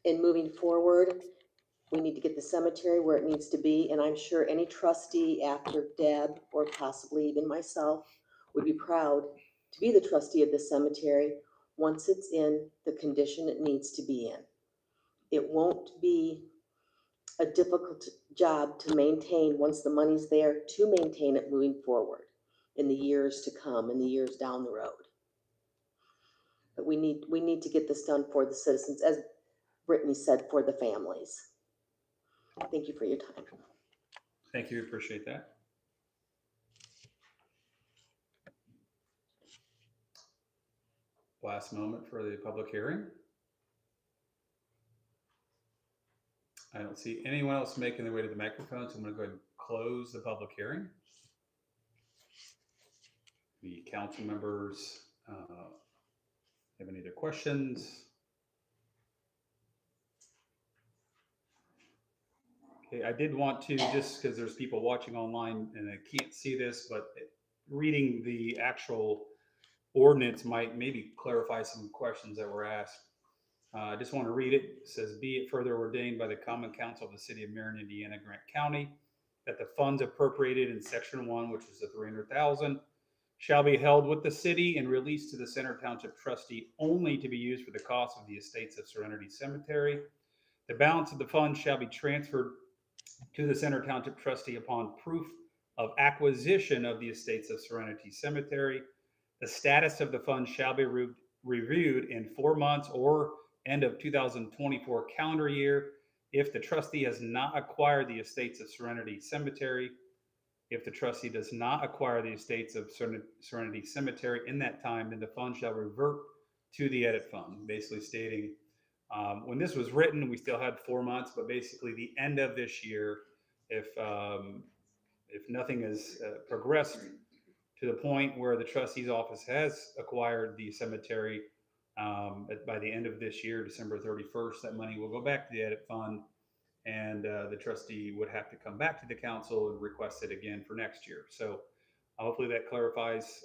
In moving forward, we need to get the cemetery where it needs to be, and I'm sure any trustee after Deb, or possibly even myself, would be proud to be the trustee of the cemetery once it's in the condition it needs to be in. It won't be a difficult job to maintain once the money's there to maintain it moving forward. in the years to come, in the years down the road. But we need to get this done for the citizens, as Brittany said, for the families. Thank you for your time. Thank you, appreciate that. Last moment for the public hearing. I don't see anyone else making their way to the microphone, so I'm going to go ahead and close the public hearing. The council members have any other questions? Okay, I did want to, just because there's people watching online and I can't see this, but reading the actual ordinance might maybe clarify some questions that were asked. I just want to read it. It says, be it further ordained by the Common Council of the City of Marion, Indiana, Grant County, that the funds appropriated in Section 1, which is the $300,000, shall be held with the city and released to the Center Township trustee only to be used for the cost of the estates of Serenity Cemetery. The balance of the funds shall be transferred to the Center Township trustee upon proof of acquisition of the estates of Serenity Cemetery. The status of the funds shall be reviewed in 4 months or end of 2024 calendar year if the trustee has not acquired the estates of Serenity Cemetery. If the trustee does not acquire the estates of Serenity Cemetery in that time, then the fund shall revert to the edit fund, basically stating when this was written, we still had 4 months, but basically the end of this year, if nothing has progressed to the point where the trustee's office has acquired the cemetery by the end of this year, December 31st, that money will go back to the edit fund, and the trustee would have to come back to the council and request it again for next year. So hopefully that clarifies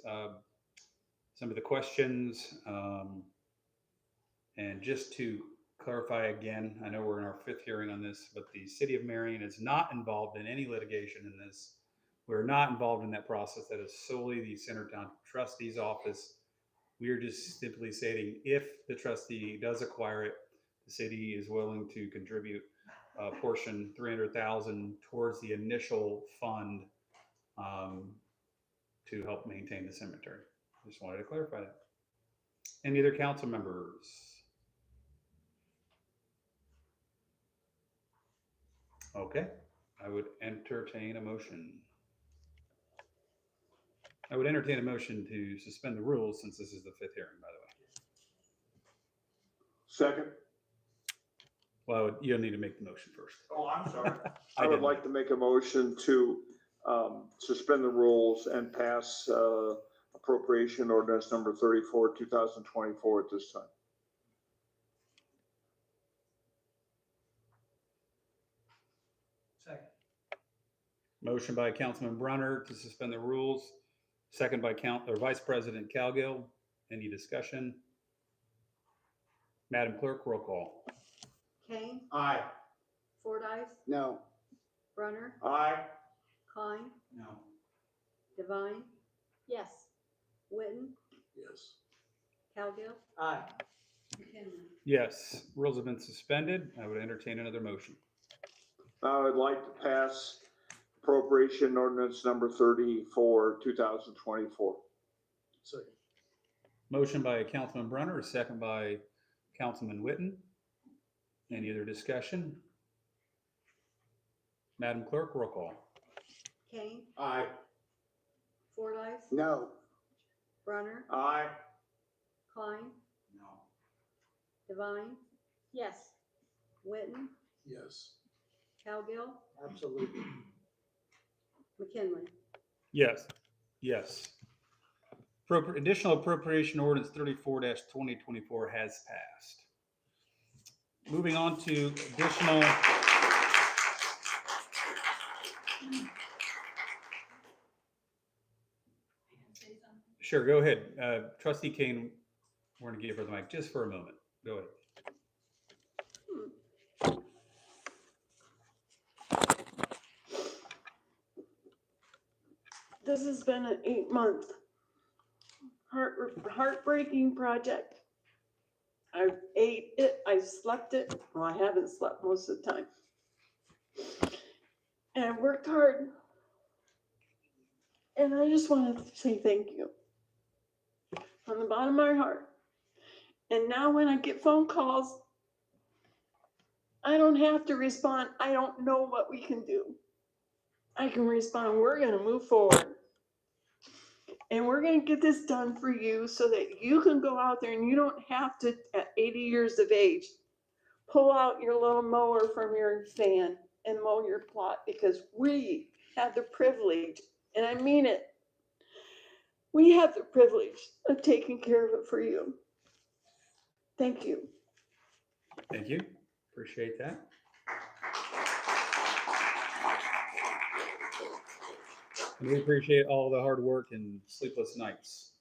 some of the questions. And just to clarify again, I know we're in our 5th hearing on this, but the City of Marion is not involved in any litigation in this. We're not involved in that process. That is solely the Center Township Trustee's office. We are just simply stating if the trustee does acquire it, the city is willing to contribute a portion, $300,000, towards the initial fund to help maintain the cemetery. Just wanted to clarify that. Any other council members? Okay, I would entertain a motion. I would entertain a motion to suspend the rules, since this is the 5th hearing, by the way. Second. Well, you don't need to make the motion first. Oh, I'm sorry. I I would didn't. like to make a motion to suspend the rules and pass appropriation ordinance number 34, 2024 at this time. Second. Motion by Councilman Brunner to suspend the rules, second by Vice President Calgill. Any discussion? Madam Clerk, roll call. Kane, Aye. Fordyce, No. Brunner, Aye. Klein, No. Devine, Yes. Witten, Yes. Cowgill, Aye. McKinley. Yes, rules have been suspended. I would entertain another motion. I would like to pass appropriation ordinance number 34, 2024. Second. Motion by Councilman Brunner, second by Councilman Witten. Any other discussion? Madam Clerk, roll call. Kane, Aye. Fordyce, No. Brunner, Aye. Klein, No. Devine, Yes. Witten, Yes. Cowgill, Absolutely. McKinley. Yes. Yes. Additional appropriation ordinance 34-2024 has passed. Moving on to additional. Sure, go ahead. Trustee Kane, we're going to give her the mic just for a moment. Go ahead. This has been an 8-month heartbreaking project. I ate it, I slept it. Well, I haven't slept most of the time. And I worked hard. And I just wanted to say thank you from the bottom of my heart. And now when I get phone calls, I don't have to respond, I don't know what we can do. I can respond, we're gonna move forward. And we're gonna get this done for you so that you can go out there and you don't have to, at 80 years of age, pull out your little mower from your van and mow your plot, because we have the privilege, and I mean it, we have the privilege of taking care of it for you. Thank you. Thank you. Appreciate that. And we appreciate all the hard work and sleepless nights.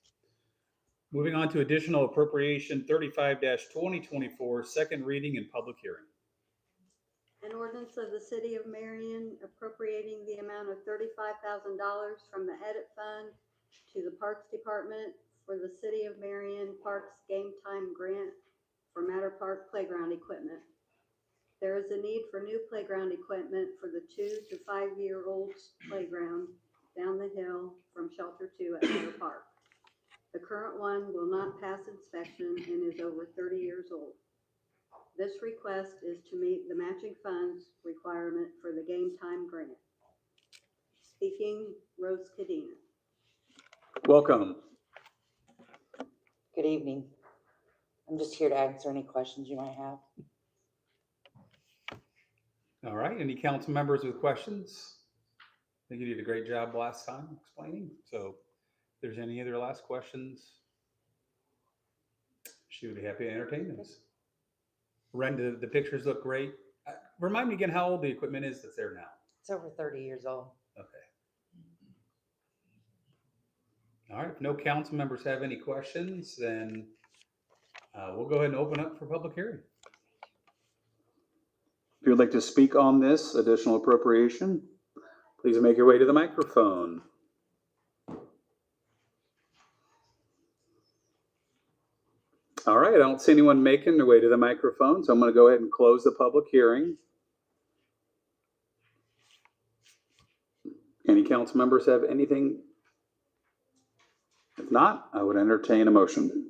Moving on to additional appropriation 35-2024, second reading and public hearing. An ordinance of the City of Marion appropriating the amount of $35,000 from the edit fund to the Parks Department for the City of Marion Parks Game Time Grant for Matter Park playground equipment. There is a need for new playground equipment for the 2 to 5 year olds playground down the hill from Shelter 2 at Matter Park. The current one will not pass inspection and is over 30 years old. This request is to meet the matching funds requirement for the Game Time Grant. Speaking, Rose Cadena. Welcome. Good evening. I'm just here to answer any questions you might have. All right, any council members with questions? I think you did a great job last time explaining. So if there's any other last questions, she would be happy to entertain those. Ren, the pictures look great. Remind me again how old the equipment is that's there now. It's over 30 years old. Okay. All right, if no council members have any questions, then we'll go ahead and open up for public hearing. If you'd like to speak on this additional appropriation, please make your way to the microphone. All right, I don't see anyone making their way to the microphone, so I'm going to go ahead and close the public hearing. Any council members have anything? If not, I would entertain a motion.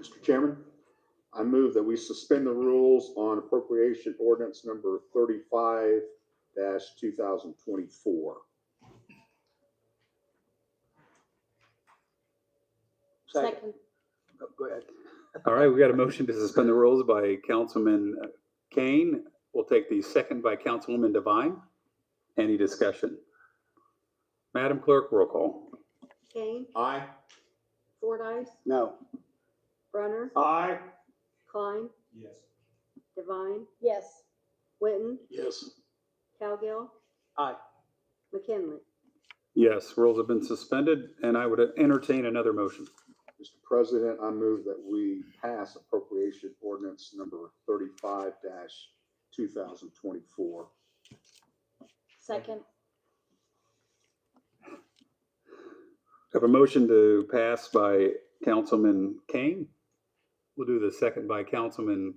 Mr. Chairman, I move that we suspend the rules on appropriation ordinance number 35-2024. Second. Oh, go ahead. All right, we got a motion to suspend the rules by Councilman Kane. We'll take the second by Councilwoman Devine. Any discussion? Madam Clerk, roll call. Kane, Aye. Fordyce, No. Brunner, Aye. Klein, Yes. Devine, Yes. Witten, Yes. Cowgill, Aye. McKinley. Yes, rules have been suspended, and I would entertain another motion. Mr. President, I move that we pass appropriation ordinance number 35-2024. Second. I have a motion to pass by Councilman Kane. We'll do the second by Councilman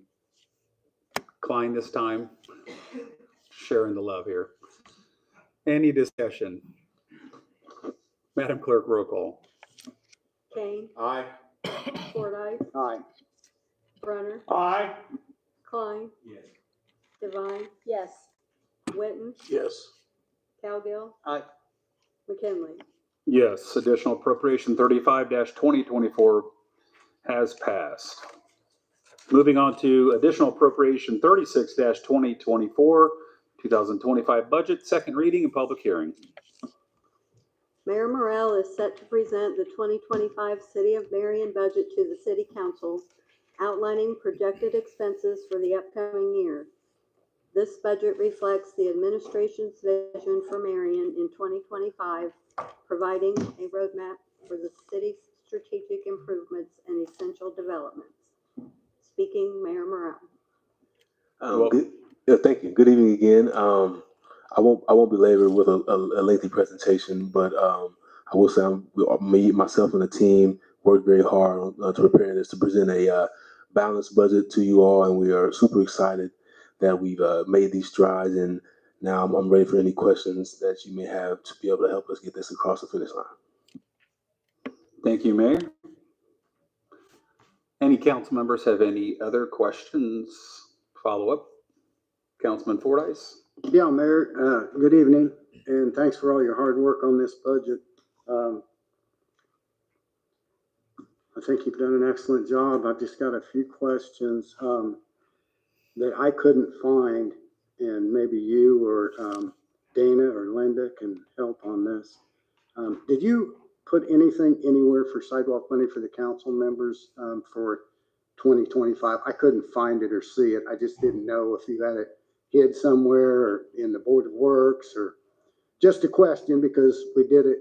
Klein this time. Sharing the love here. Any discussion? Madam Clerk, roll call. Kane, Aye. Fordyce, Aye. Brunner, Aye. Klein, Yes. Devine, Yes. Witten, Yes. Cowgill, Aye. McKinley. Yes, additional appropriation 35-2024 has passed. Moving on to additional appropriation 36-2024, 2025 budget, second reading and public hearing. Mayor Morrell is set to present the 2025 City of Marion budget to the City Council, outlining projected expenses for the upcoming year. This budget reflects the administration's vision for Marion in 2025, providing a roadmap for the city's strategic improvements and essential developments. Speaking, Mayor Morrell. Thank you. Good evening again. I won't belabor with a lengthy presentation, but I will say myself and the team worked very hard to prepare this to present a balanced budget to you all, and we are super excited that we've made these strides in Now I'm ready for any questions that you may have to be able to help us get this across the finish line. Thank you, Mayor. Any council members have any other questions? Follow up? Councilman Fordyce? Yeah, Mayor, good evening, and thanks for all your hard work on this budget. I think you've done an excellent job. I've just got a few questions that I couldn't find, and maybe you or Dana or Linda can help on this. Did you put anything anywhere for sidewalk money for the council members for 2025? I couldn't find it or see it. I just didn't know if you had it hid somewhere or in the Board of Works, or just a question because we did it.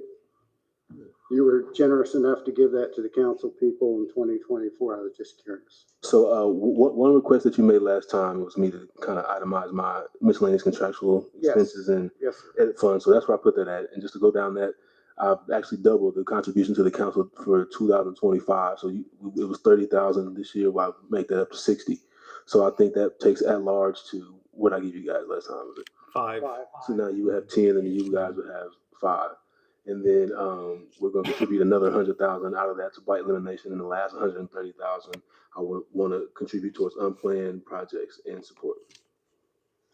You were generous enough to give that to the council people in 2024. I was just curious. So one request that you made last time was me to kind of itemize my miscellaneous contractual expenses and edit funds. So that's where I put that at. And just to go down that, I've actually doubled the contribution to the council for 2025. So it was 30,000 this year. Well, I make that up to 60. So I think that takes at large to what I gave you guys last time. Was it 5? So now you would have 10, and you guys would have 5. And then we're going to contribute another 100,000 out of that to blight elimination, and the last 130,000 I would want to contribute towards unplanned projects and support.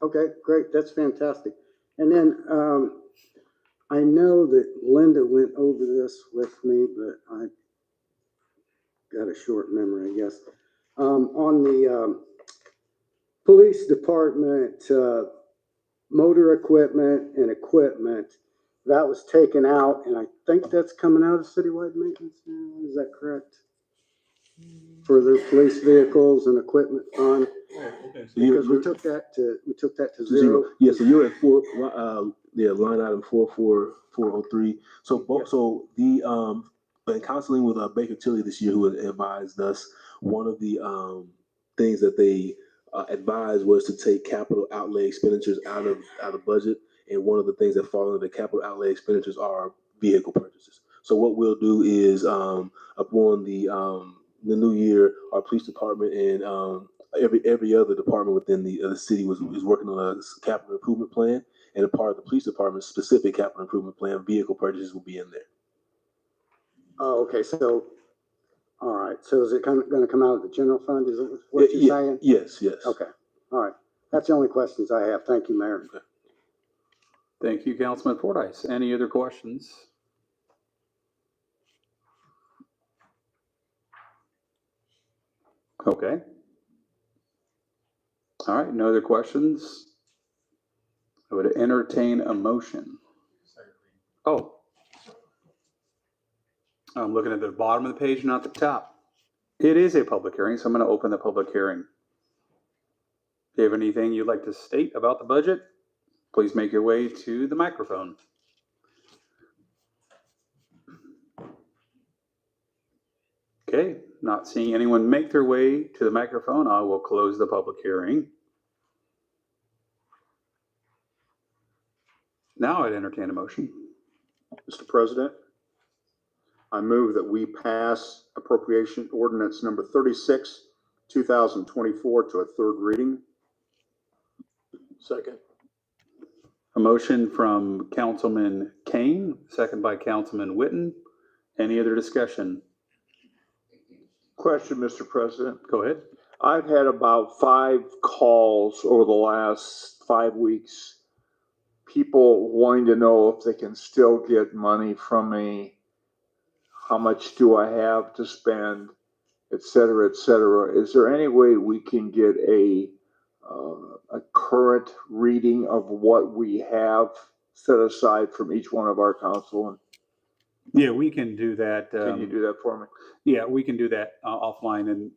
Okay, great. That's fantastic. And then I know that Linda went over this with me, but I got a short memory, I guess. On the police department, motor equipment and equipment, that was taken out, and I think that's coming out of citywide maintenance now. Is that correct? For the police vehicles and equipment fund? Because we took that to zero. Yeah, so you're at line item 44403. So in counseling with Baker Tilly this year, who advised us, one of the things that they advised was to take capital outlay expenditures out of budget. And one of the things that fall into the capital outlay expenditures are vehicle purchases. So what we'll do is upon the new year, our police department and every other department within the city is working on a capital improvement plan, and a part of the police department's specific capital improvement plan, vehicle purchases will be in there. Oh, okay. So, all right. So is it going to come out of the general fund? Is it what you're saying? Yes. Okay. All right. That's the only questions I have. Thank you, Mayor. Okay. Thank you, Councilman Fordyce. Any other questions? Okay. All right, no other questions. I would entertain a motion. Oh. I'm looking at the bottom of the page, not the top. It is a public hearing, so I'm going to open the public hearing. If you have anything you'd like to state about the budget, please make your way to the microphone. Okay, not seeing anyone make their way to the microphone, I will close the public hearing. Now I'd entertain a motion. Mr. President, I move that we pass appropriation ordinance number 36, 2024 to a third reading. Second. A motion from Councilman Kane, second by Councilman Witten. Any other discussion? Question, Mr. President. Go ahead. I've had about 5 calls over the last 5 weeks. People wanting to know if they can still get money from me. How much do I have to spend, et cetera, et cetera. Is there any way we can get a current reading of what we have set aside from each one of our councilmen? Yeah, we can do that. Can you do that for me? Yeah, we can do that offline, and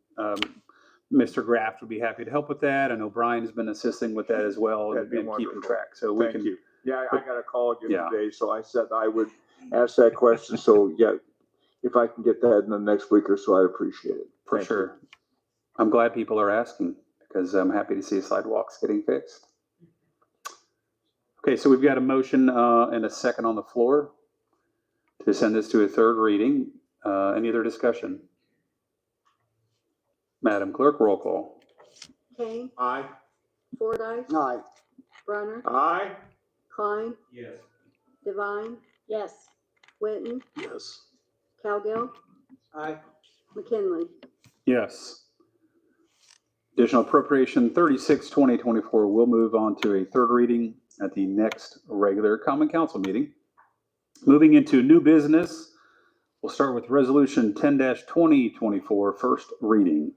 Mr. Graft would be happy to help with that. I know Brian has been assisting with that as well and keeping track. So we Thank can. you. Yeah, I got a call again Yeah. today, so I said I would ask that question. So yeah, if I can get that in the next week or so, I'd appreciate it. For sure. I'm glad people are asking because I'm happy to see sidewalks getting fixed. Okay, so we've got a motion and a second on the floor to send this to a third reading. Any other discussion? Madam Clerk, roll call. Kane, Aye. Fordyce, Aye. Brunner, Aye. Klein, Yes. Divine, Yes. Witten, Yes. Cowgill, Aye. McKinley. Yes. Additional appropriation 36, 2024 will move on to a third reading at the next regular common council meeting. Moving into new business, we'll start with resolution 10-2024, first reading.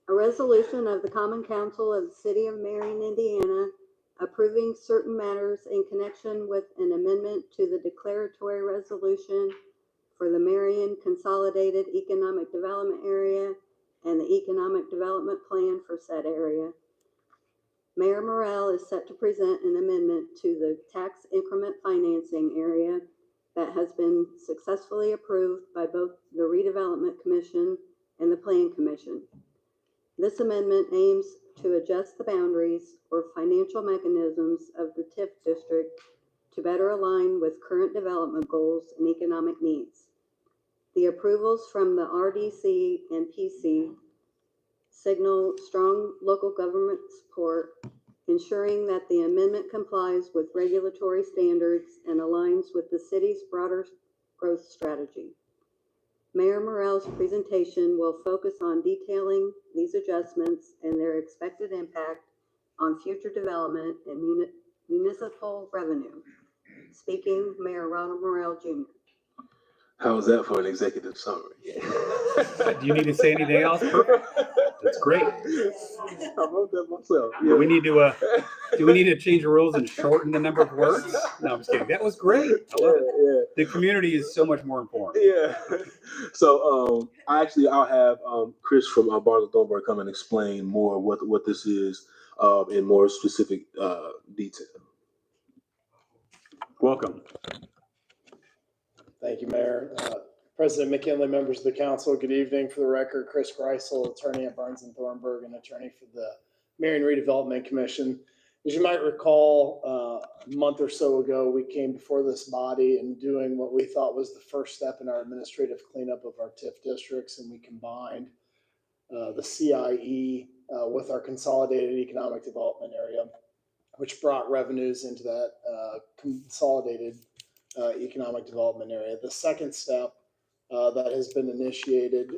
A resolution of the Common Council of the City of Marion, Indiana, approving certain matters in connection with an amendment to the declaratory resolution for the Marion Consolidated Economic Development Area and the Economic Development Plan for said area. Mayor Morrell is set to present an amendment to the tax increment financing area that has been successfully approved by both the Redevelopment Commission and the Plan Commission. This amendment aims to adjust the boundaries or financial mechanisms of the TIF district to better align with current development goals and economic needs. The approvals from the RDC and PC signal strong local government support, ensuring that the amendment complies with regulatory standards and aligns with the city's broader growth strategy. Mayor Morrell's presentation will focus on detailing these adjustments and their expected impact on future development and municipal revenue. Speaking, Mayor Ronald Morrell Jr. How was that for an executive summary? Do you need to say anything else? Perfect. That's great. I wrote that myself. Do we need to do we need to change the rules and shorten the number of words? No, I'm just kidding. That was great. I love it. The community is so much more informed. Yeah. So I'll have Chris from Barnes & Thornburg come and explain more what this is in more specific detail. Welcome. Thank you, Mayor. President McKinley, members of the council, good evening. For the record, Chris Greisel, attorney at Barnes & Thornburg and attorney for the Marion Redevelopment Commission. As you might recall, a month or so ago, we came before this body and doing what we thought was the first step in our administrative cleanup of our TIF districts, and we combined the CIE with our Consolidated Economic Development Area, which brought revenues into that consolidated economic development area. The second step that has been initiated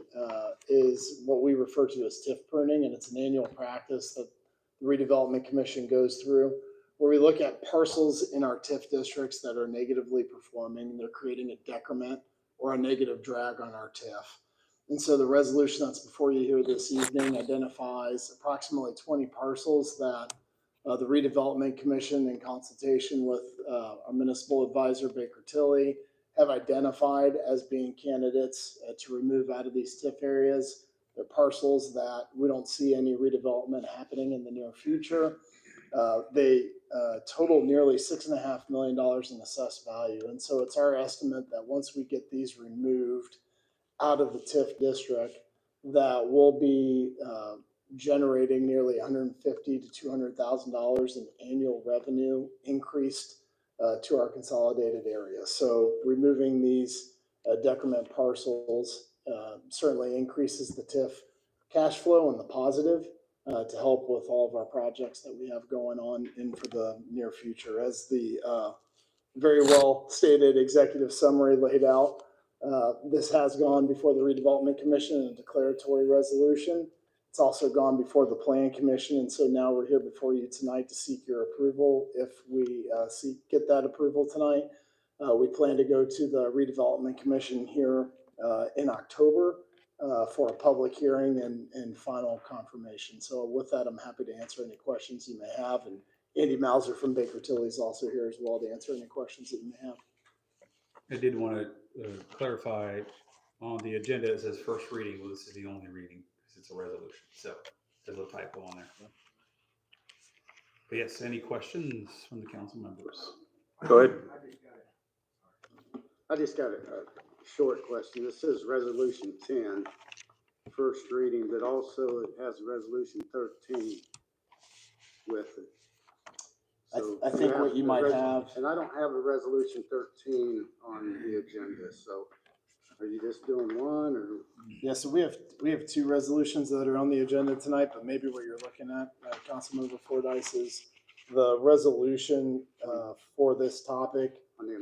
is what we refer to as TIF pruning, and it's an annual practice that the Redevelopment Commission goes through, where we look at parcels in our TIF districts that are negatively performing. They're creating a decrement or a negative drag on our TIF. And so the resolution that's before you here this evening identifies approximately 20 parcels that the Redevelopment Commission, in consultation with our municipal advisor, Baker Tilly, have identified as being candidates to remove out of these TIF areas. They're parcels that we don't see any redevelopment happening in the near future. They total nearly $6.5 million in assessed value. And so it's our estimate that once we get these removed out of the TIF district, that we'll be generating nearly $150,000 to $200,000 in annual revenue increased to our consolidated area. So removing these decrement parcels certainly increases the TIF cash flow in the positive to help with all of our projects that we have going on in for the near future. As the very well stated executive summary laid out, this has gone before the Redevelopment Commission in a declaratory resolution. It's also gone before the Plan Commission, and so now we're here before you tonight to seek your approval. If we get that approval tonight, we plan to go to the Redevelopment Commission here in October for a public hearing and final confirmation. So with that, I'm happy to answer any questions you may have. And Andy Mauser from Baker Tilly is also here as well to answer any questions that you may have. I did want to clarify on the agenda, it says first reading. Well, this is the only reading because it's a resolution. So there's a typo on there. But yes, any questions from the council members? Go ahead. I just got a short question. This says resolution 10, first reading, but also it has resolution 13 with it. So I think what you might have, and I don't have a resolution 13 on the agenda. So are you just doing one, or? Yeah, so we have two resolutions that are on the agenda tonight, but maybe what you're looking at, Councilmember Fordyce, is the resolution for this topic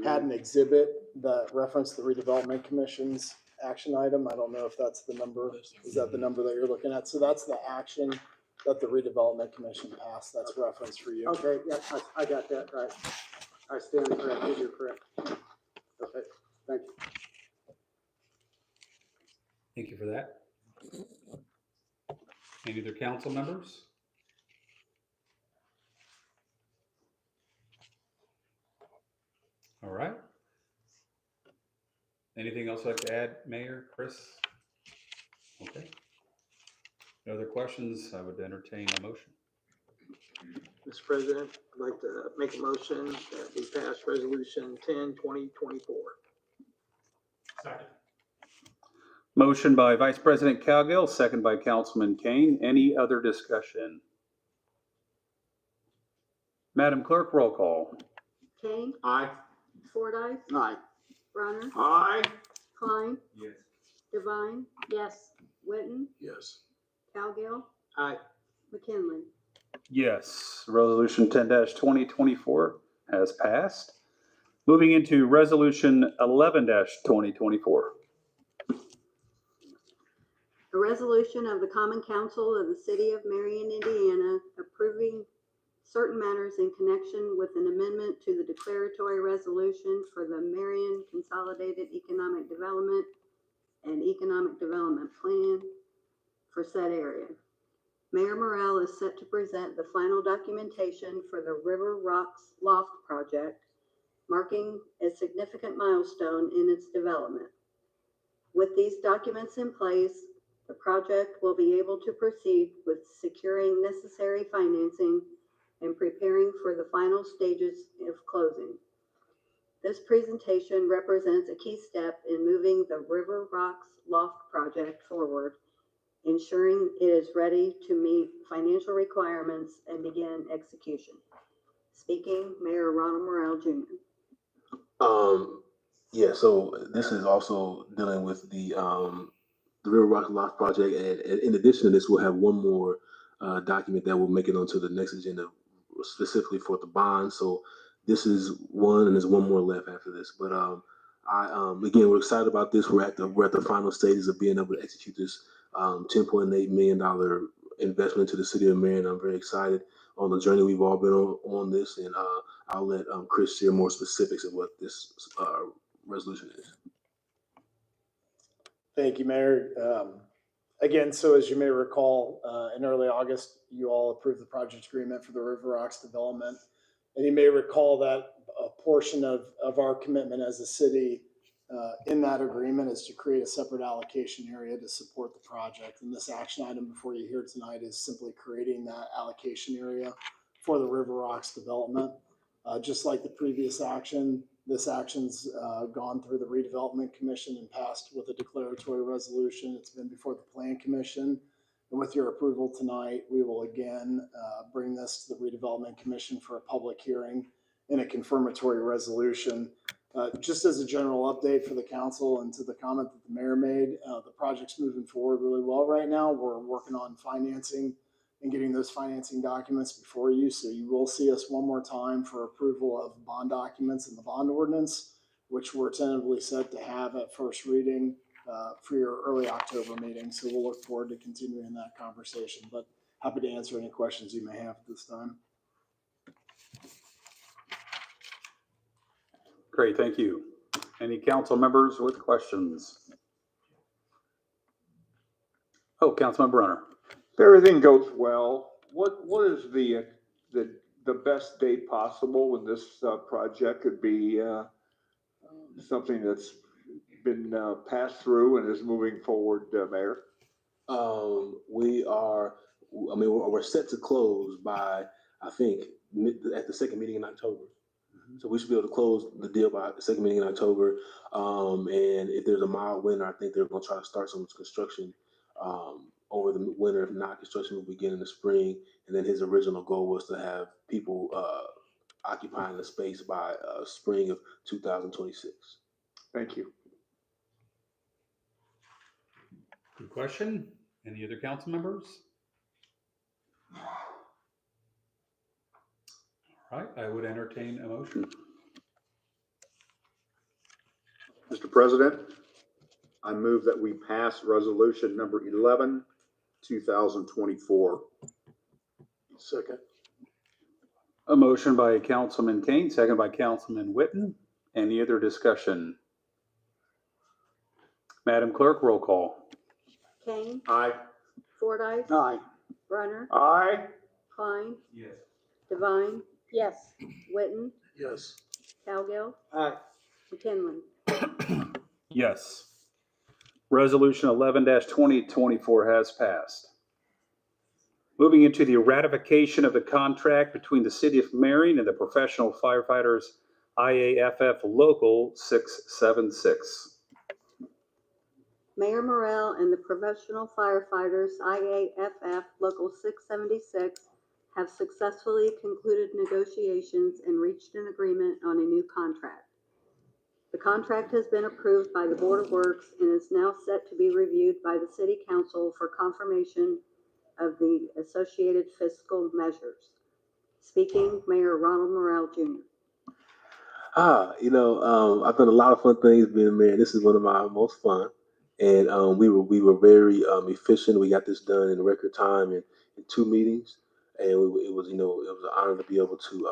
had an exhibit that referenced the redevelopment commission's action item. I don't know if that's the number. Is that the number that you're looking at? So that's the action that the redevelopment commission passed. That's reference for you. Okay, yeah, I got that, right. I stand corrected, you're correct. Okay, thank you. Thank you for that. Any other council members? All right. Anything else you'd like to add, Mayor, Chris? Okay. No other questions? I would entertain a motion. Mr. President, I'd like to make a motion that we pass resolution 10/2024. Second. Motion by Vice President Cowgill, second by Councilman Kane. Any other discussion? Madam Clerk, roll call. Kane, Aye. Fordice, Aye. Bronner, Aye. Klein, Yes. Divine, Yes. Witten, Yes. Cowgill, Aye. McKinley. Yes, resolution 10-2024 has passed. Moving into resolution 11-2024. A resolution of the Common Council of the City of Marion, Indiana, approving certain matters in connection with an amendment to the declaratory resolution for the Marion Consolidated Economic Development and Economic Development Plan for said area. Mayor Morrell is set to present the final documentation for the River Rocks Loft project, marking a significant milestone in its development. With these documents in place, the project will be able to proceed with securing necessary financing and preparing for the final stages of closing. This presentation represents a key step in moving the River Rocks Loft project forward, ensuring it is ready to meet financial requirements and begin execution. Speaking, Mayor Ronald Morrell Jr. Yeah, so this is also dealing with the River Rock Loft project, and in addition to this, we'll have one more document that will make it onto the next agenda, specifically for the bond. So this is one, and there's one more left after this. But again, we're excited about this. We're at the final stages of being able to execute this $10.8 million investment to the city of Marion. I'm very excited on the journey we've all been on this, and I'll let Chris share more specifics of what this resolution is. Thank you, Mayor. Again, so as you may recall, in early August, you all approved the project agreement for the River Rocks development. And you may recall that a portion of our commitment as a city in that agreement is to create a separate allocation area to support the project. And this action item before you here tonight is simply creating that allocation area for the River Rocks development. Just like the previous action, this action's gone through the redevelopment commission and passed with a declaratory resolution. It's been before the plan commission. And with your approval tonight, we will again bring this to the redevelopment commission for a public hearing and a confirmatory resolution. Just as a general update for the council and to the comment that the mayor made, the project's moving forward really well right now. We're working on financing and getting those financing documents before you. So you will see us one more time for approval of bond documents and the bond ordinance, which we're tentatively set to have at first reading for your early October meeting. So we'll look forward to continuing that conversation, but happy to answer any questions you may have at this time. Great, thank you. Any council members with questions? Oh, Councilman Brunner. If everything goes well, what is the best date possible when this project could be something that's been passed through and is moving forward, Mayor? We're set to close by, I think, at the second meeting in October. So we should be able to close the deal by the second meeting in October. And if there's a mild winter, I think they're going to try to start some construction over the winter. If not, construction will begin in the spring. And then his original goal was to have people occupying the space by spring of 2026. Thank you. Good question. Any other council members? right, I would entertain a motion. Mr. President, I move that we pass resolution number 11, 2024. Second. A motion by Councilman Kane, second by Councilman Witten. Any other discussion? Madam Clerk, roll call. Kane, Aye. Fordice, Aye. Brunner, Aye. Klein, Yes. Divine, Yes. Witten, Yes. Cowgill, Aye. McKinley. Yes. Resolution 11-2024 has passed. Moving into the ratification of the contract between the City of Marion and the Professional Firefighters IAFF Local 676. Mayor Morrell and the Professional Firefighters IAFF Local 676 have successfully concluded negotiations and reached an agreement on a new contract. The contract has been approved by the Board of Works and is now set to be reviewed by the City Council for confirmation of the associated fiscal measures. Speaking, Mayor Ronald Morrell Jr. I've done a lot of fun things being mayor. This is one of my most fun, and we were very efficient. We got this done in record time in 2 meetings, and it was an honor to be able to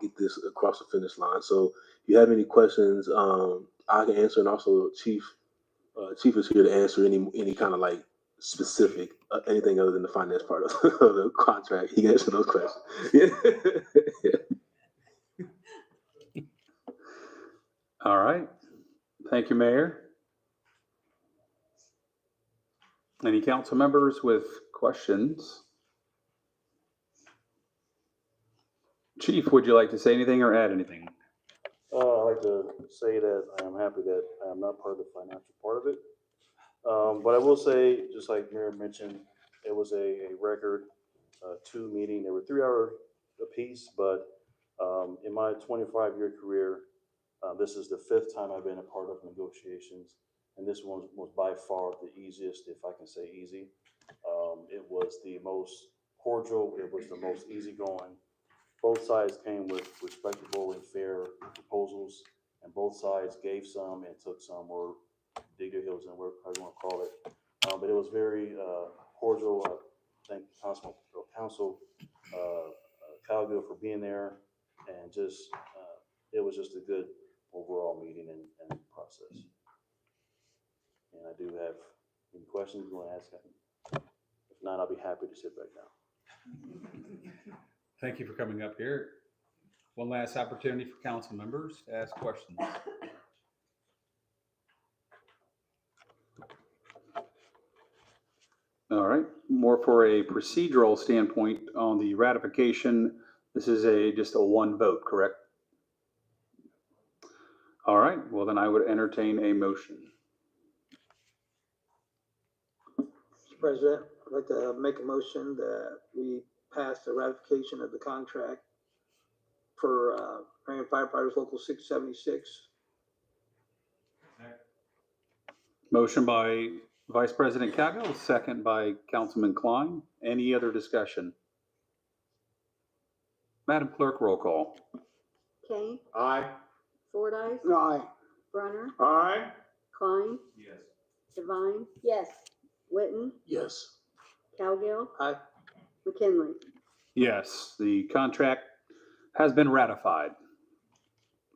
get this across the finish line. So, if you have any questions, I can answer, and also Chief is here to answer any kind of like specific anything other than the finance part of the contract. He can answer those questions. All right. Thank you, Mayor. Any council members with questions? Chief, would you like to say anything or add anything? I'd like to say that I am happy that I am not part of the financial part of it. But I will say, just like Mayor mentioned, it was a record 2 meeting. They were 3 hours apiece, but in my 25-year career, this is the 5th time I've been a part of negotiations, and this one was by far the easiest, if I can say easy. It was the most cordial. It was the most easygoing. Both sides came with respectable and fair proposals, and both sides gave some and took some, or dig their heels in, whatever you want to call it. But it was very cordial. Thank Council Cowgill for being there, and just it was just a good overall meeting and process. And I do have any questions you want to ask. If not, I'll be happy to sit back down. Thank you for coming up here. One last opportunity for council members to ask questions. All right, more for a procedural standpoint on the ratification. This is just a 1 vote, correct? All right, well then I would entertain a motion. Mr. President, I'd like to make a motion that we pass the ratification of the contract for Marion Firefighters Local 676. Motion by Vice President Cowgill, second by Councilman Klein. Any other discussion? Madam Clerk, roll call. Kane, Aye. Fordice, Aye. Brunner, Aye. Klein, Yes. Divine, Yes. Witten, Yes. Cowgill, Aye. McKinley. Yes, the contract has been ratified.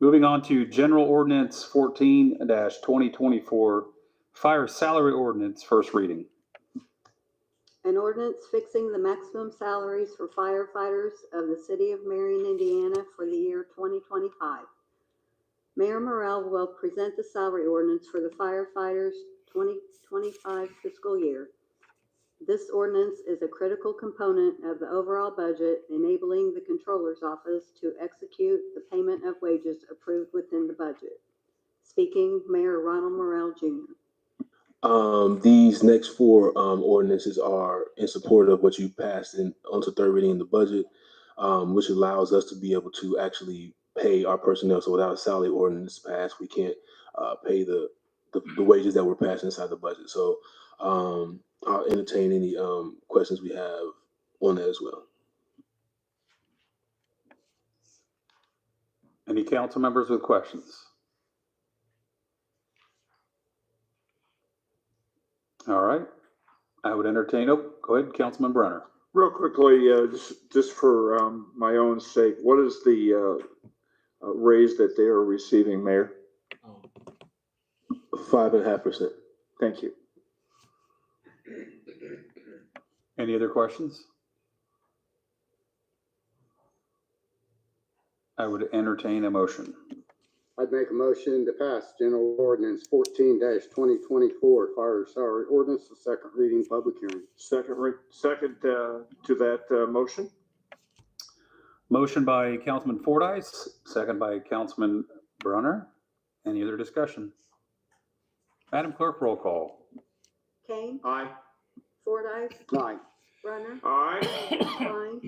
Moving on to General Ordinance 14-2024, Fire Salary Ordinance, first reading. An ordinance fixing the maximum salaries for firefighters of the City of Marion, Indiana for the year 2025. Mayor Morrell will present the salary ordinance for the firefighters 2025 fiscal year. This ordinance is a critical component of the overall budget, enabling the Controller's Office to execute the payment of wages approved within the budget. Speaking, Mayor Ronald Morrell Jr. These next 4 ordinances are in support of what you passed onto 3rd reading in the budget, which allows us to be able to actually pay our personnel. So without a salary ordinance passed, we can't pay the wages that were passed inside the budget. So I'll entertain any questions we have on that as well. Any council members with questions? All right, I would entertain, oh, go ahead, Councilman Brunner. Real quickly, just for my own sake, what is the raise that they are receiving, Mayor? 5.5%. Thank you. Any other questions? I would entertain a motion. I'd make a motion to pass general ordinance 14-2024 fire salary ordinance, the second reading, public hearing. Second to that motion. Motion by Councilman Fordyce, second by Councilman Brunner. Any other discussion? Madam Clerk, roll call. Kane, Aye. Fordyce, Aye. Brunner, Aye. Klein,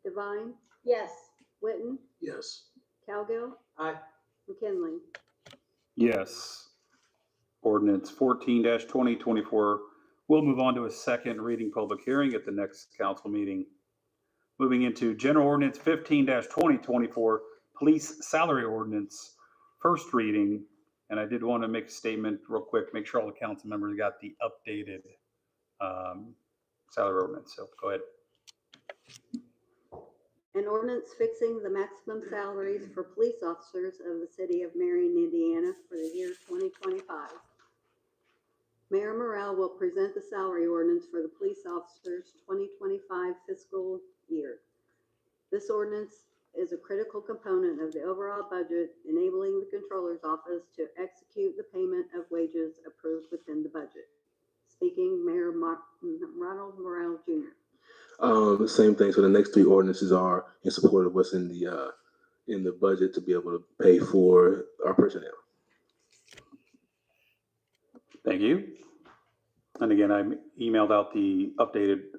Divine, Yes. Witten, Yes. Cowgill, Aye. McKinley. Yes. Ordinance 14-2024 will move on to a second reading public hearing at the next council meeting. Moving into General Ordinance 15-2024, Police Salary Ordinance, first reading. And I did want to make a statement real quick, make sure all the council members got the updated salary ordinance. So go ahead. An ordinance fixing the maximum salaries for police officers of the city of Marion, Indiana for the year 2025. Mayor Morrell will present the salary ordinance for the police officers 2025 fiscal year. This ordinance is a critical component of the overall budget, enabling the Controller's Office to execute the payment of wages approved within the budget. Speaking, Mayor Ronald Morrell Jr. The same thing. So the next three ordinances are in support of what's in the budget to be able to pay for our personnel. Thank you. And again, I emailed out the updated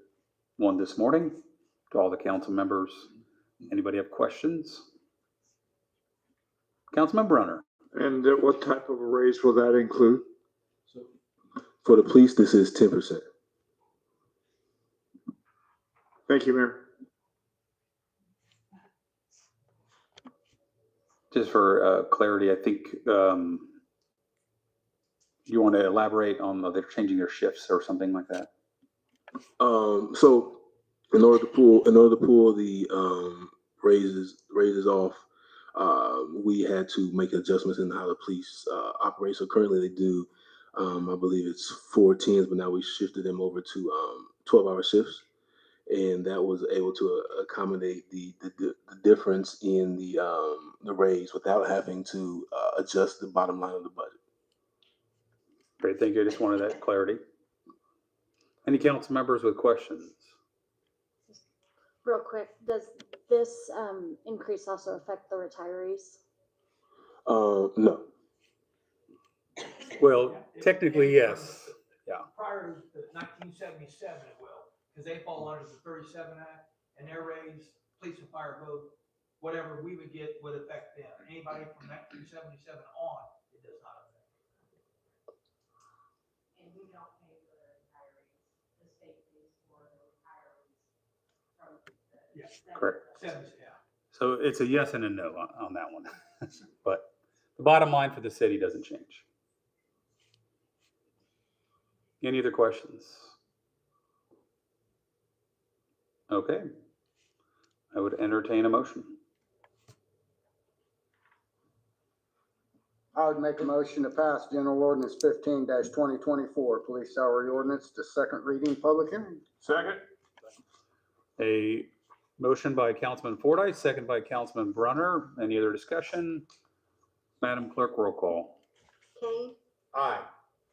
one this morning to all the council members. Anybody have questions? Councilman Brunner. And what type of a raise will that include? For the police, this is 10%. Thank you, Mayor. Just for clarity, I think you want to elaborate on they're changing their shifts or something like that. So in order to pull the raises off, we had to make adjustments in how the police operate. So currently they do, I believe it's 4 10s, but now we shifted them over to 12-hour shifts, and that was able to accommodate the difference in the raise without having to adjust the bottom line of the budget. Great, thank you. I just wanted that clarity. Any council members with questions? Real quick, does this increase also affect the retirees? No. Well, technically, yes. Yeah. Prior to 1977, it will, because they fall under the 37 Act, and their raise, police and fire both, whatever we would get would affect them. Anybody from 1977 on, it does not affect. And we don't pay for the retirees. The state pays for the retirees from the. Yes. Correct. 70s, yeah. So it's a yes and a no on that one. But the bottom line for the city doesn't change. Any other questions? Okay. I would entertain a motion. I would make a motion to pass general ordinance 15-2024 police salary ordinance to second reading, public hearing. Second. A motion by Councilman Fordyce, second by Councilman Brunner. Any other discussion? Madam Clerk, roll call. Kane, Aye.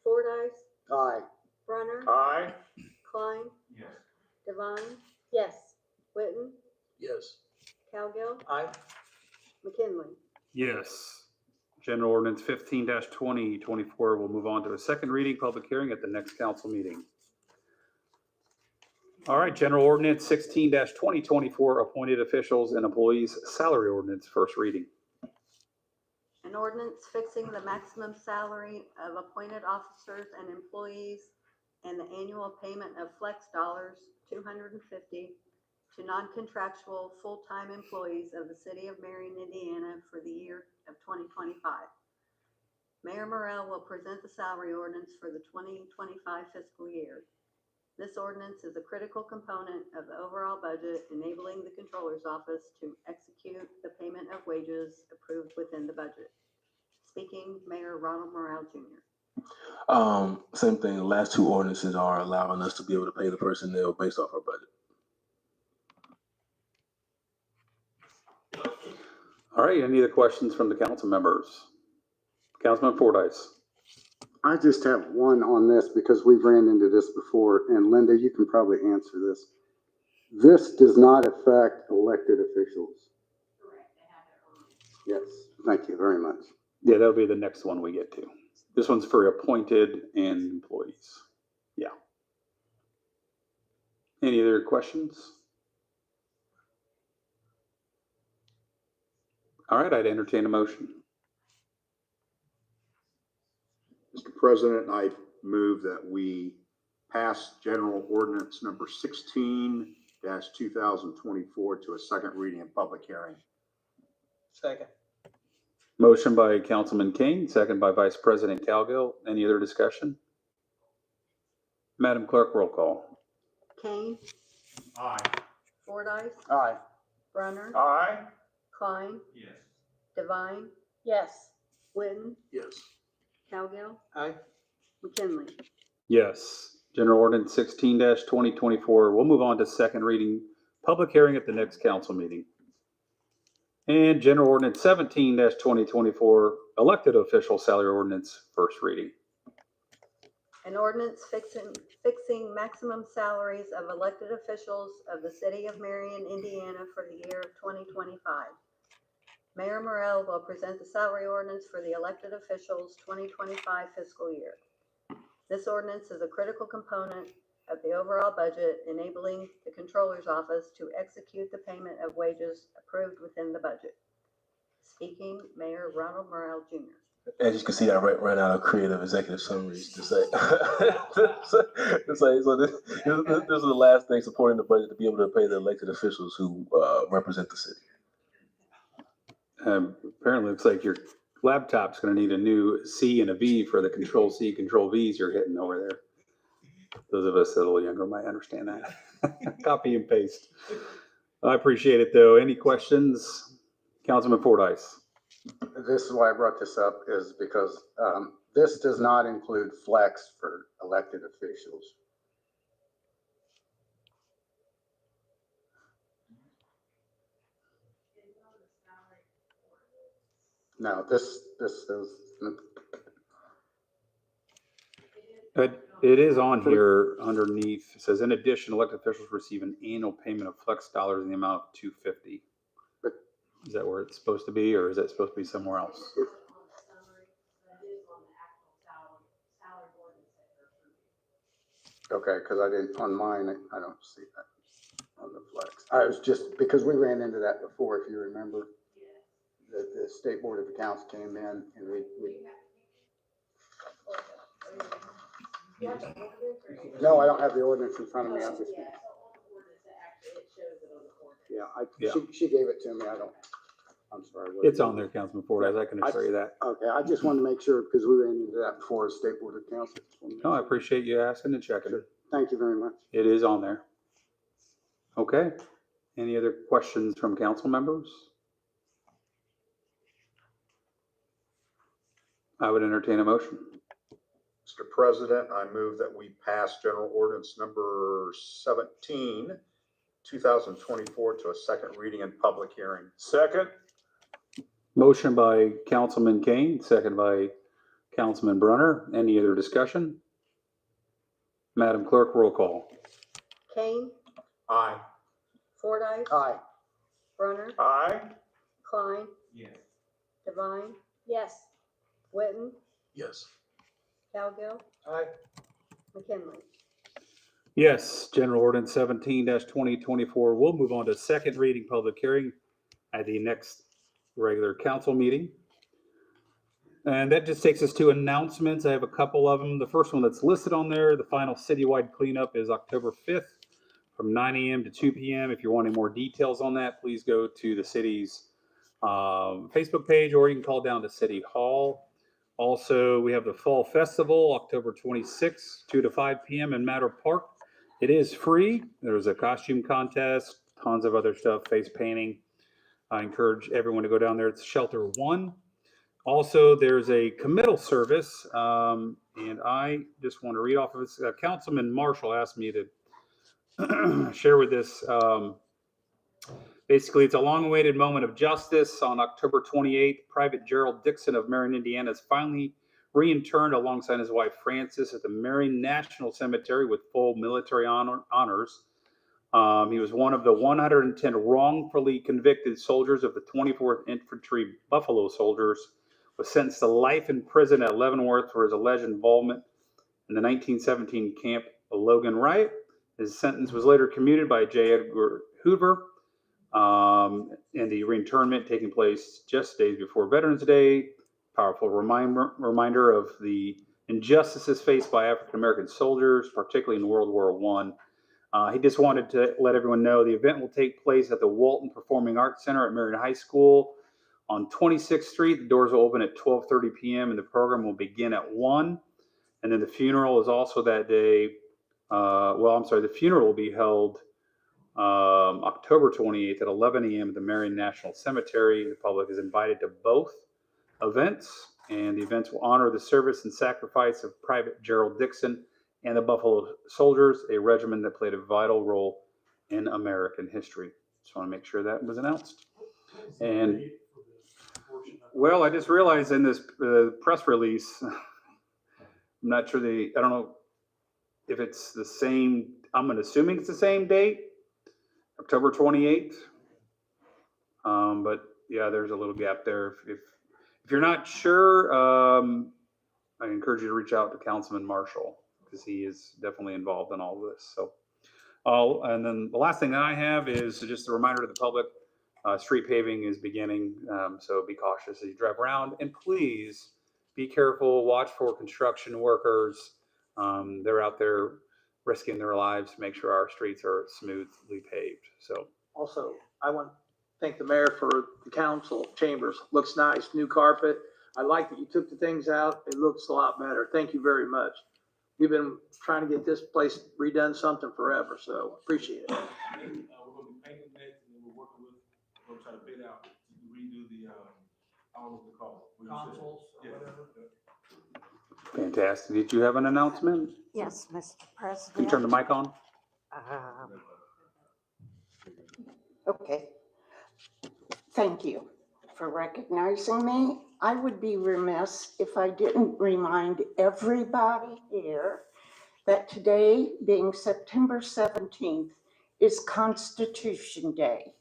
Fordyce, Aye. Brunner, Aye. Klein, Yes. Divine, Yes. Witten, Yes. Cowgill, Aye. McKinley. Yes. General Ordinance 15-2024 will move on to a second reading public hearing at the next council meeting. All right, General Ordinance 16-2024 appointed officials and employees salary ordinance, first reading. An ordinance fixing the maximum salary of appointed officers and employees and the annual payment of flex dollars, $250, to non-contractual full-time employees of the city of Marion, Indiana for the year of 2025. Mayor Morrell will present the salary ordinance for the 2025 fiscal year. This ordinance is a critical component of the overall budget, enabling the Controller's Office to execute the payment of wages approved within the budget. Speaking, Mayor Ronald Morrell Jr. Same thing. The last two ordinances are allowing us to be able to pay the personnel based off our budget. All right, any other questions from the council members? Councilman Fordyce. I just have one on this because we've ran into this before, and Linda, you can probably answer this. This does not affect elected officials. Correct. Yes, thank you very much. Yeah, that'll be the next one we get to. This one's for appointed and employees. Yeah. Any other questions? All right, I'd entertain a motion. Mr. President, I move that we pass General Ordinance number 16-2024 to a second reading and public hearing. Second. Motion by Councilman King, second by Vice President Calgill. Any other discussion? Madam Clerk, roll call. Kane, Aye. Fordyce, Aye. Brunner, Aye. Klein, Yes. Devine, Yes. Witten, Yes. Cowgill, Aye. McKinley. Yes. General Ordinance 16-2024. We'll move on to second reading, public hearing at the next council meeting. And General Ordinance 17-2024, elected official salary ordinance, first reading. An ordinance fixing maximum salaries of elected officials of the city of Marion, Indiana for the year of 2025. Mayor Morrell will present the salary ordinance for the elected officials 2025 fiscal year. This ordinance is a critical component of the overall budget, enabling the Controller's Office to execute the payment of wages approved within the budget. Speaking, Mayor Ronald Morrell Jr. As you can see, I ran out of creative executive summaries to say. So this is the last thing supporting the budget, to be able to pay the elected officials who represent the city. Apparently, looks like your laptop's going to need a new C and a V for the Control C, Control V's you're hitting over there. Those of us that are a little younger might understand that. Copy and paste. I appreciate it, though. Any questions? Councilman Fordyce. This is why I brought this up, is because this does not include flex for elected officials. No, this is. It is on here underneath. It says, in addition, elected officials receive an annual payment of flex dollars in the amount of $250. But is that where it's supposed to be, or is it supposed to be somewhere else? Okay, because I didn't, on mine, I don't see that on the flex. I was just, because we ran into that before, if you remember. The State Board of Accounts came in and we no, I don't have the ordinance in front of me. I'm just, she gave it to me. I'm sorry. It's on there, Councilman Fordyce. I can assure you that. Okay, I just wanted to make sure because we ran into that before as State Board of Accounts. No, I appreciate you asking and checking. Sure. Thank you very much. It is on there. Okay. Any other questions from council members? I would entertain a motion. Mr. President, I move that we pass General Ordinance number 17-2024 to a second reading and public hearing. Second. Motion by Councilman Kane, second by Councilman Brunner. Any other discussion? Madam Clerk, roll call. Kane, Aye. Fordyce, Aye. Brunner, Aye. Klein, Yes. Devine, Yes. Witten, Yes. Cowgill, Aye. McKinley. Yes, General Ordinance 17-2024. We'll move on to second reading public hearing at the next regular council meeting. And that just takes us to announcements. I have a couple of them. The first one that's listed on there, the final citywide cleanup, is October 5th from 9 a.m. to 2 p.m. If you're wanting more details on that, please go to the city's Facebook page, or you can call down to City Hall. Also, we have the Fall Festival, October 26th, 2 to 5 p.m. in Matter Park. It is free. There's a costume contest, tons of other stuff, face painting. I encourage everyone to go down there. It's Shelter 1. Also, there's a committal service, and I just want to read off of this. Councilman Marshall asked me to share with this. Basically, it's a long-awaited moment of justice. On October 28th, Private Gerald Dixon of Marion, Indiana, is finally reinterred alongside his wife Frances at the Marion National Cemetery with full military honors. He was one of the 110 wrongfully convicted soldiers of the 24th Infantry Buffalo Soldiers, was sentenced to life in prison at Leavenworth for his alleged involvement in the 1917 Camp Logan riot. His sentence was later commuted by J. Edgar Hoover, and the reinternment taking place just days before Veterans Day. Powerful reminder of the injustices faced by African American soldiers, particularly in World War I. He just wanted to let everyone know the event will take place at the Walton Performing Arts Center at Marion High School on 26th Street. The doors will open at 12:30 p.m. and the program will begin at 1. And then the funeral is also that day. The funeral will be held October 28th at 11 a.m. at the Marion National Cemetery. The public is invited to both events, and the events will honor the service and sacrifice of Private Gerald Dixon and the Buffalo Soldiers, a regiment that played a vital role in American history. Just want to make sure that was announced. And well, I just realized in this press release, I'm not sure I don't know if it's the same. I'm assuming it's the same date, October 28th. But yeah, there's a little gap there. If you're not sure, I encourage you to reach out to Councilman Marshall, because he is definitely involved in all of this. So, and then the last thing that I have is just a reminder to the public, street paving is beginning. So be cautious as you drive around, and please be careful, watch for construction workers. They're out there risking their lives to make sure our streets are smoothly paved. So Also, I want to thank the mayor for the council chambers. Looks nice, new carpet. I like that you took the things out. It looks a lot better. Thank you very much. We've been trying to get this place redone something forever, so appreciate it. We're gonna be painting next, and then we're gonna try to bid out to redo the, all of the consoles or whatever. fantastic. Did you have an announcement? Yes, Mr. President. Can you turn the mic on? Okay. Thank you for recognizing me. I would be remiss if I didn't remind everybody here that today, being September 17th, is Constitution Day.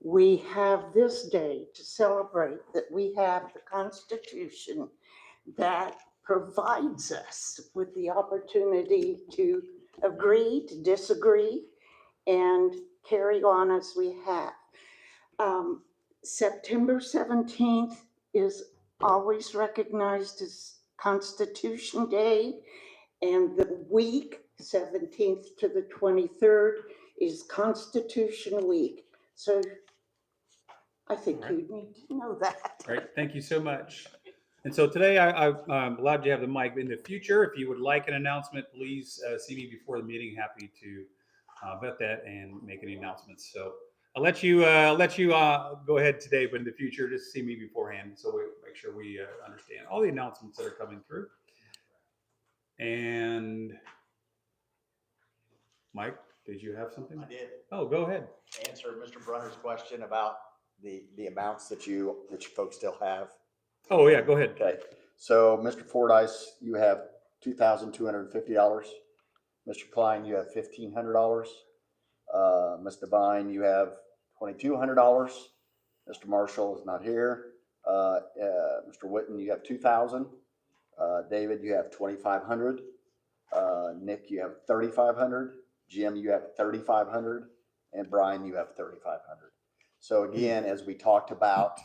We have this day to celebrate that we have the Constitution that provides us with the opportunity to agree, to disagree, and carry on as we have. September 17th is always recognized as Constitution Day, and the week 17th to the 23rd is Constitution Week. So I think you need to know that. Great, thank you so much. And so today, I'm glad you have the mic. In the future, if you would like an announcement, please see me before the meeting. Happy to vet that and make any announcements. So I'll let you go ahead today, but in the future, just see me beforehand, so we make sure we understand all the announcements that are coming through. And Mike, did you have something? I did. Oh, go ahead. Answer Mr. Brunner's question about the amounts that you folks still have. Oh, yeah, go ahead. Okay, so Mr. Fordyce, you have $2,250. Mr. Klein, you have $1,500. Ms. Devine, you have $2,200. Mr. Marshall is not here. Mr. Witten, you have $2,000. David, you have $2,500. Nick, you have $3,500. Jim, you have $3,500. And Brian, you have $3,500. So again, as we talked about,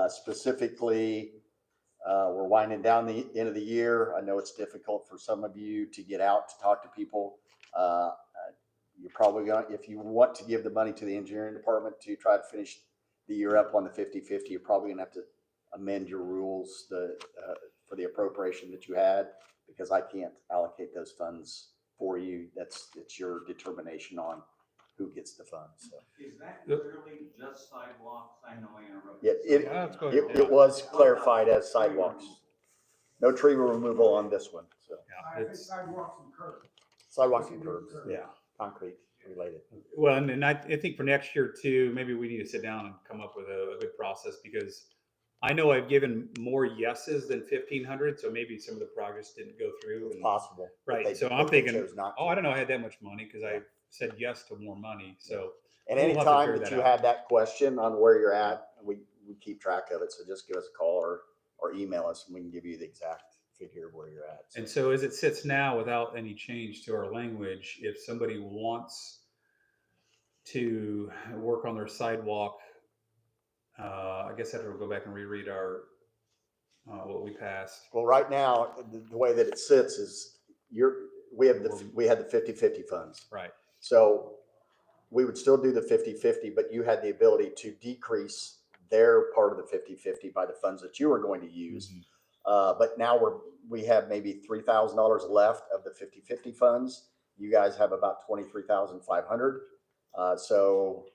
specifically, we're winding down the end of the year. I know it's difficult for some of you to get out to talk to people. you're probably gonna, if you want to give the money to the engineering department to try to finish the year up on the 50/50, you're probably gonna have to amend your rules for the appropriation that you had, because I can't allocate those funds for you. It's your determination on who gets the funds. So. Is that clearly just sidewalks? I know I interrupted. Yeah, it was clarified as sidewalks. No tree removal on this one, so. Yeah, it's sidewalks and curbs. Sidewalks and curbs, yeah, concrete related. well, and I think for next year too, maybe we need to sit down and come up with a good process, because I know I've given more yeses than 1,500, so maybe some of the projects didn't go through. It's and, possible. right? So I'm thinking, oh, I don't know, I had that much money because I said yes to more money. So and we'll any have to time figure that that you out. had that question on where you're at, we keep track of it. So just give us a call or email us, and we can give you the exact figure of where you're at. And so as it sits now, without any change to our language, if somebody wants to work on their sidewalk, I guess I have to go back and reread our what we passed. Well, right now, the way that it sits is we had the 50/50 funds. Right. So we would still do the 50/50, but you had the ability to decrease their part of the 50/50 by the funds that you were going to use. Mm-hmm. But now we have maybe $3,000 left of the 50/50 funds. You guys have about $23,500. So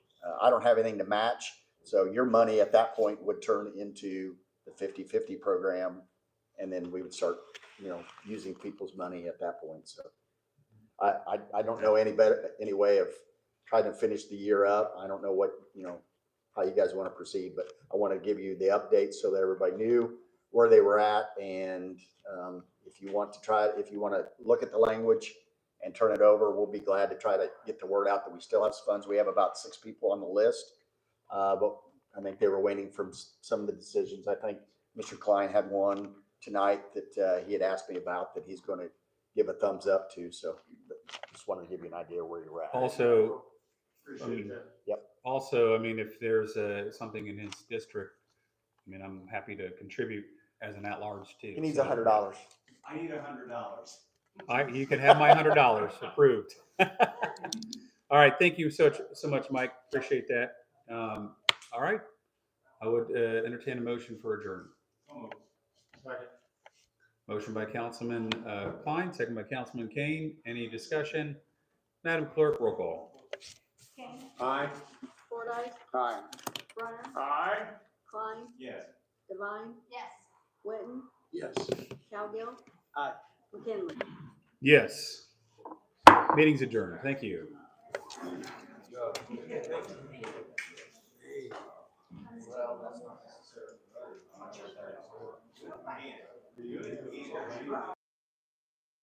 I don't have anything to match. So your money at that point would turn into the 50/50 program, and then we would start, using people's money at that point. So I don't know any way of trying to finish the year up. I don't know what, how you guys want to proceed, but I want to give you the updates so that everybody knew where they were at. And if you want to look at the language and turn it over, we'll be glad to try to get the word out that we still have funds. We have about 6 people on the list, but I think they were waiting for some of the decisions. I think Mr. Klein had one tonight that he had asked me about that he's going to give a thumbs up to. So just wanted to give you an idea where you're at. Also, Also, if there's something in his district, I'm happy to contribute as an at-large too. He needs $100. I need $100. You can have my $100 approved. All right, thank you so much, Mike. Appreciate that. All right, I would entertain a motion for adjournment. Second. Motion by Councilman Klein, second by Councilman Kane. Any discussion? Madam Clerk, roll call. Kane. Aye. Fordyce. Aye. Brunner. Aye. Klein. Yes. Devine. Yes. Witten. Yes. Cowgill. Aye. McKinley. Yes. Meeting's adjourned. Thank you. Good job.